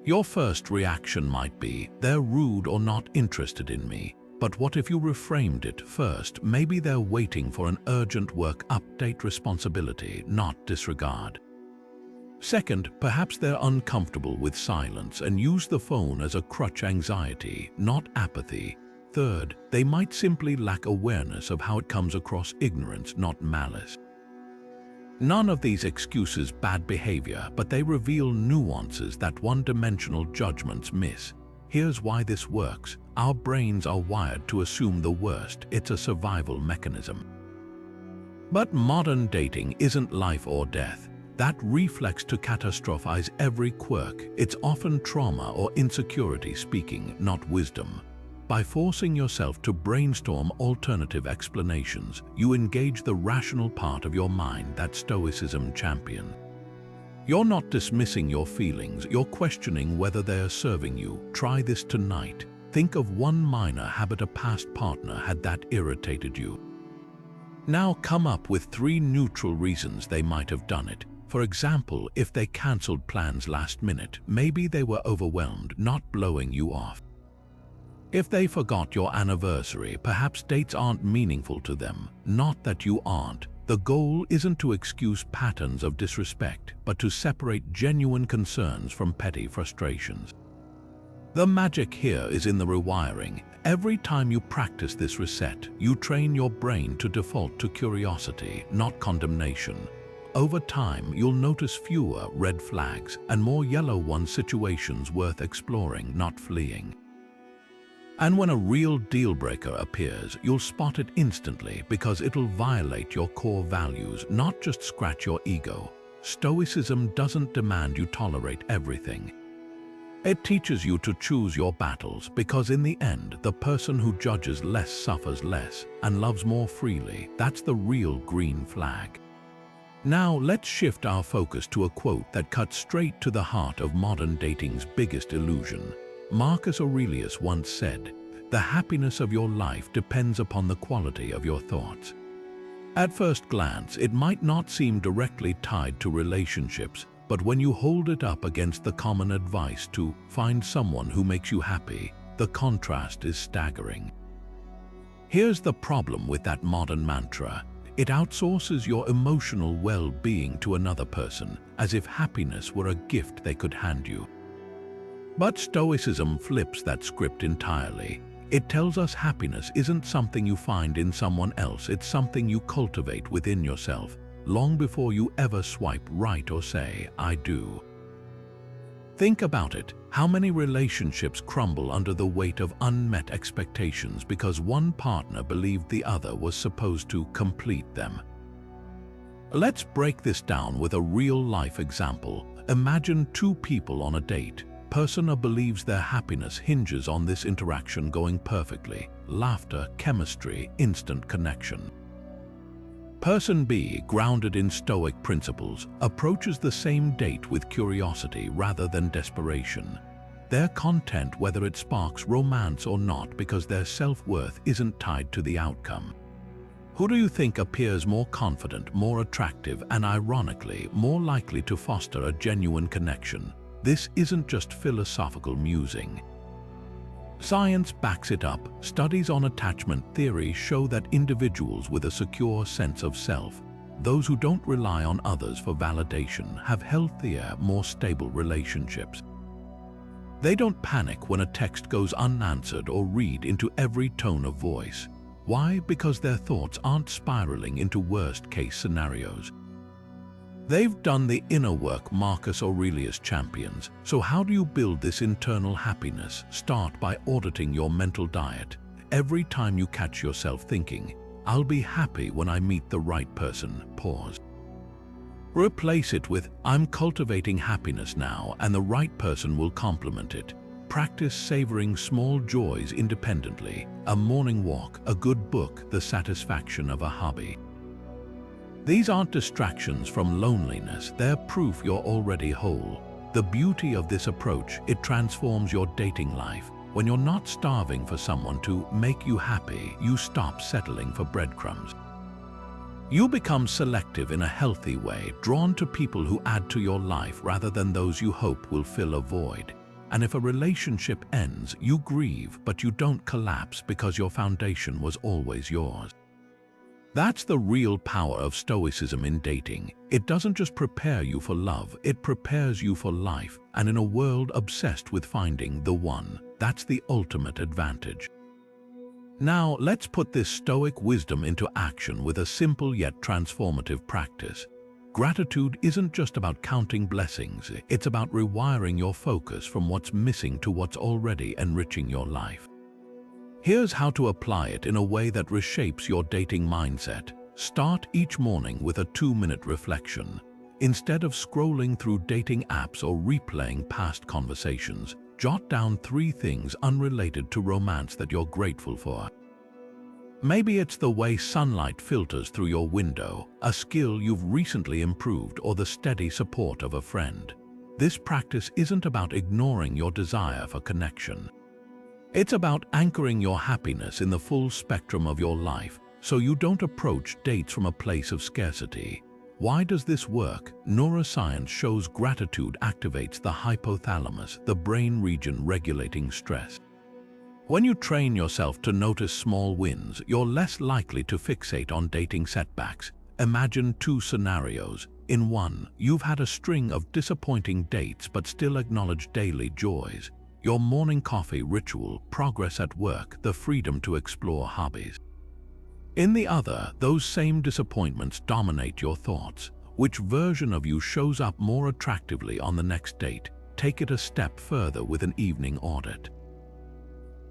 Your first reaction might be, they're rude or not interested in me. But what if you reframed it first? Maybe they're waiting for an urgent work update, responsibility, not disregard. Second, perhaps they're uncomfortable with silence and use the phone as a crutch, anxiety, not apathy. Third, they might simply lack awareness of how it comes across, ignorance, not malice. None of these excuses bad behavior, but they reveal nuances that one-dimensional judgments miss. Here's why this works. Our brains are wired to assume the worst. It's a survival mechanism. But modern dating isn't life or death. That reflex to catastrophize every quirk, it's often trauma or insecurity speaking, not wisdom. By forcing yourself to brainstorm alternative explanations, you engage the rational part of your mind that Stoicism champions. You're not dismissing your feelings, you're questioning whether they are serving you. Try this tonight. Think of one minor habit a past partner had that irritated you. Now come up with 3 neutral reasons they might have done it. For example, if they cancelled plans last minute, maybe they were overwhelmed, not blowing you off. If they forgot your anniversary, perhaps dates aren't meaningful to them, not that you aren't. The goal isn't to excuse patterns of disrespect, but to separate genuine concerns from petty frustrations. The magic here is in the rewiring. Every time you practice this reset, you train your brain to default to curiosity, not condemnation. Over time, you'll notice fewer red flags and more yellow one situations worth exploring, not fleeing. And when a real deal breaker appears, you'll spot it instantly because it'll violate your core values, not just scratch your ego. Stoicism doesn't demand you tolerate everything. It teaches you to choose your battles because in the end, the person who judges less suffers less and loves more freely. That's the real green flag. Now let's shift our focus to a quote that cuts straight to the heart of modern dating's biggest illusion. Marcus Aurelius once said, "The happiness of your life depends upon the quality of your thoughts." At first glance, it might not seem directly tied to relationships, but when you hold it up against the common advice to find someone who makes you happy, the contrast is staggering. Here's the problem with that modern mantra. It outsources your emotional well-being to another person, as if happiness were a gift they could hand you. But Stoicism flips that script entirely. It tells us happiness isn't something you find in someone else, it's something you cultivate within yourself, long before you ever swipe right or say, "I do." Think about it. How many relationships crumble under the weight of unmet expectations because one partner believed the other was supposed to complete them? Let's break this down with a real-life example. Imagine two people on a date. Person A believes their happiness hinges on this interaction going perfectly. Laughter, chemistry, instant connection. Person B, grounded in Stoic principles, approaches the same date with curiosity rather than desperation. They're content whether it sparks romance or not because their self-worth isn't tied to the outcome. Who do you think appears more confident, more attractive, and ironically, more likely to foster a genuine connection? This isn't just philosophical musing. Science backs it up. Studies on attachment theory show that individuals with a secure sense of self, those who don't rely on others for validation, have healthier, more stable relationships. They don't panic when a text goes unanswered or read into every tone of voice. Why? Because their thoughts aren't spiraling into worst-case scenarios. They've done the inner work Marcus Aurelius champions. So how do you build this internal happiness? Start by auditing your mental diet. Every time you catch yourself thinking, "I'll be happy when I meet the right person," pause. Replace it with, "I'm cultivating happiness now and the right person will complement it." Practice savoring small joys independently. A morning walk, a good book, the satisfaction of a hobby. These aren't distractions from loneliness, they're proof you're already whole. The beauty of this approach, it transforms your dating life. When you're not starving for someone to make you happy, you stop settling for breadcrumbs. You become selective in a healthy way, drawn to people who add to your life rather than those you hope will fill a void. And if a relationship ends, you grieve, but you don't collapse because your foundation was always yours. That's the real power of Stoicism in dating. It doesn't just prepare you for love, it prepares you for life. And in a world obsessed with finding the one, that's the ultimate advantage. Now, let's put this Stoic wisdom into action with a simple yet transformative practice. Gratitude isn't just about counting blessings, it's about rewiring your focus from what's missing to what's already enriching your life. Here's how to apply it in a way that reshapes your dating mindset. Start each morning with a 2-minute reflection. Instead of scrolling through dating apps or replaying past conversations, jot down 3 things unrelated to romance that you're grateful for. Maybe it's the way sunlight filters through your window, a skill you've recently improved, or the steady support of a friend. This practice isn't about ignoring your desire for connection. It's about anchoring your happiness in the full spectrum of your life, so you don't approach dates from a place of scarcity. Why does this work? Neuroscience shows gratitude activates the hypothalamus, the brain region regulating stress. When you train yourself to notice small wins, you're less likely to fixate on dating setbacks. Imagine 2 scenarios. In one, you've had a string of disappointing dates but still acknowledge daily joys. Your morning coffee ritual, progress at work, the freedom to explore hobbies. In the other, those same disappointments dominate your thoughts. Which version of you shows up more attractively on the next date? Take it a step further with an evening audit.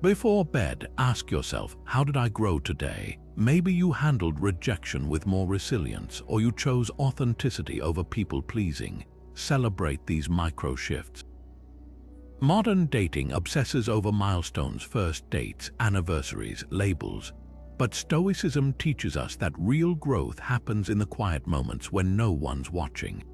Before bed, ask yourself, how did I grow today? Maybe you handled rejection with more resilience, or you chose authenticity over people-pleasing. Celebrate these micro shifts. Modern dating obsesses over milestones, first dates, anniversaries, labels. But Stoicism teaches us that real growth happens in the quiet moments when no one's watching.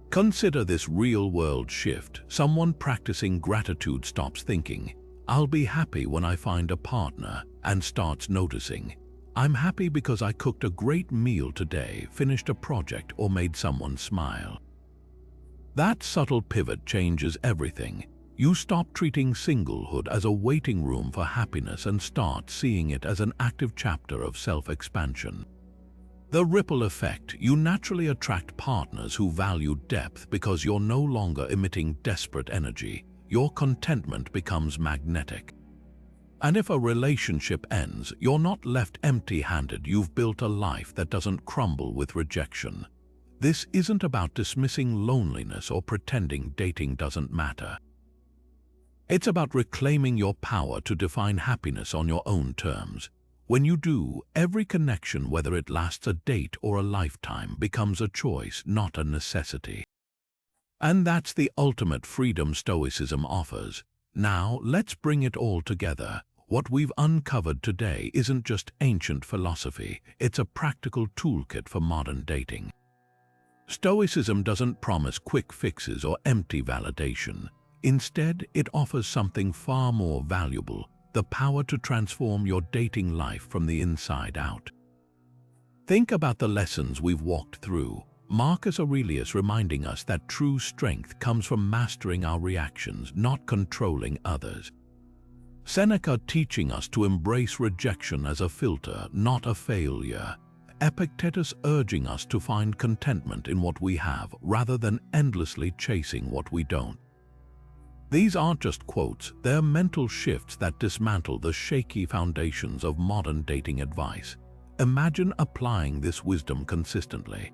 Consider this real-world shift. Someone practicing gratitude stops thinking, "I'll be happy when I find a partner," and starts noticing, "I'm happy because I cooked a great meal today, finished a project, or made someone smile." That subtle pivot changes everything. You stop treating singlehood as a waiting room for happiness and start seeing it as an active chapter of self-expansion. The ripple effect: you naturally attract partners who value depth because you're no longer emitting desperate energy. Your contentment becomes magnetic. And if a relationship ends, you're not left empty-handed. You've built a life that doesn't crumble with rejection. This isn't about dismissing loneliness or pretending dating doesn't matter. It's about reclaiming your power to define happiness on your own terms. When you do, every connection, whether it lasts a date or a lifetime, becomes a choice, not a necessity. And that's the ultimate freedom Stoicism offers. Now, let's bring it all together. What we've uncovered today isn't just ancient philosophy, it's a practical toolkit for modern dating. Stoicism doesn't promise quick fixes or empty validation. Instead, it offers something far more valuable: the power to transform your dating life from the inside out. Think about the lessons we've walked through. Marcus Aurelius reminding us that true strength comes from mastering our reactions, not controlling others. Seneca teaching us to embrace rejection as a filter, not a failure. Epictetus urging us to find contentment in what we have, rather than endlessly chasing what we don't. These aren't just quotes, they're mental shifts that dismantle the shaky foundations of modern dating advice. Imagine applying this wisdom consistently.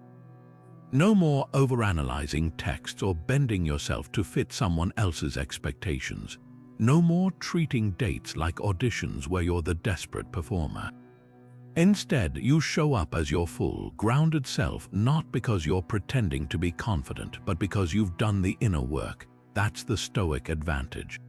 No more overanalyzing texts or bending yourself to fit someone else's expectations. No more treating dates like auditions where you're the desperate performer. Instead, you show up as your full, grounded self, not because you're pretending to be confident, but because you've done the inner work. That's the Stoic advantage.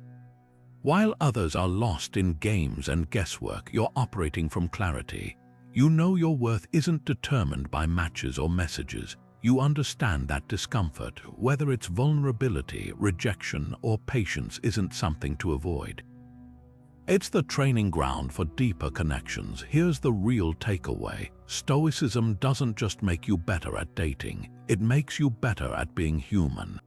While others are lost in games and guesswork, you're operating from clarity. You know your worth isn't determined by matches or messages. You understand that discomfort, whether it's vulnerability, rejection, or patience, isn't something to avoid. It's the training ground for deeper connections. Here's the real takeaway: Stoicism doesn't just make you better at dating, it makes you better at being human.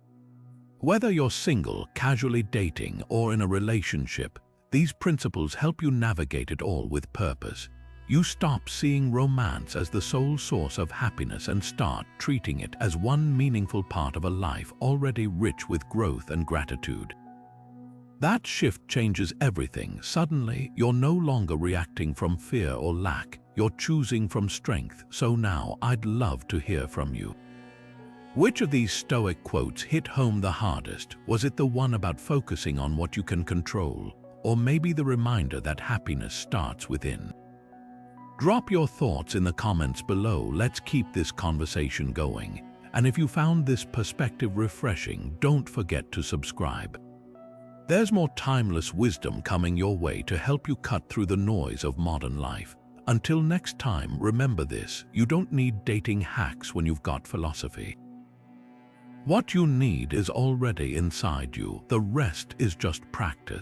Whether you're single, casually dating, or in a relationship, these principles help you navigate it all with purpose. You stop seeing romance as the sole source of happiness and start treating it as one meaningful part of a life already rich with growth and gratitude. That shift changes everything. Suddenly, you're no longer reacting from fear or lack, you're choosing from strength. So now, I'd love to hear from you. Which of these Stoic quotes hit home the hardest? Was it the one about focusing on what you can control? Or maybe the reminder that happiness starts within? Drop your thoughts in the comments below. Let's keep this conversation going. And if you found this perspective refreshing, don't forget to subscribe. There's more timeless wisdom coming your way to help you cut through the noise of modern life. Until next time, remember this: you don't need dating hacks when you've got philosophy. What you need is already inside you. The rest is just practice.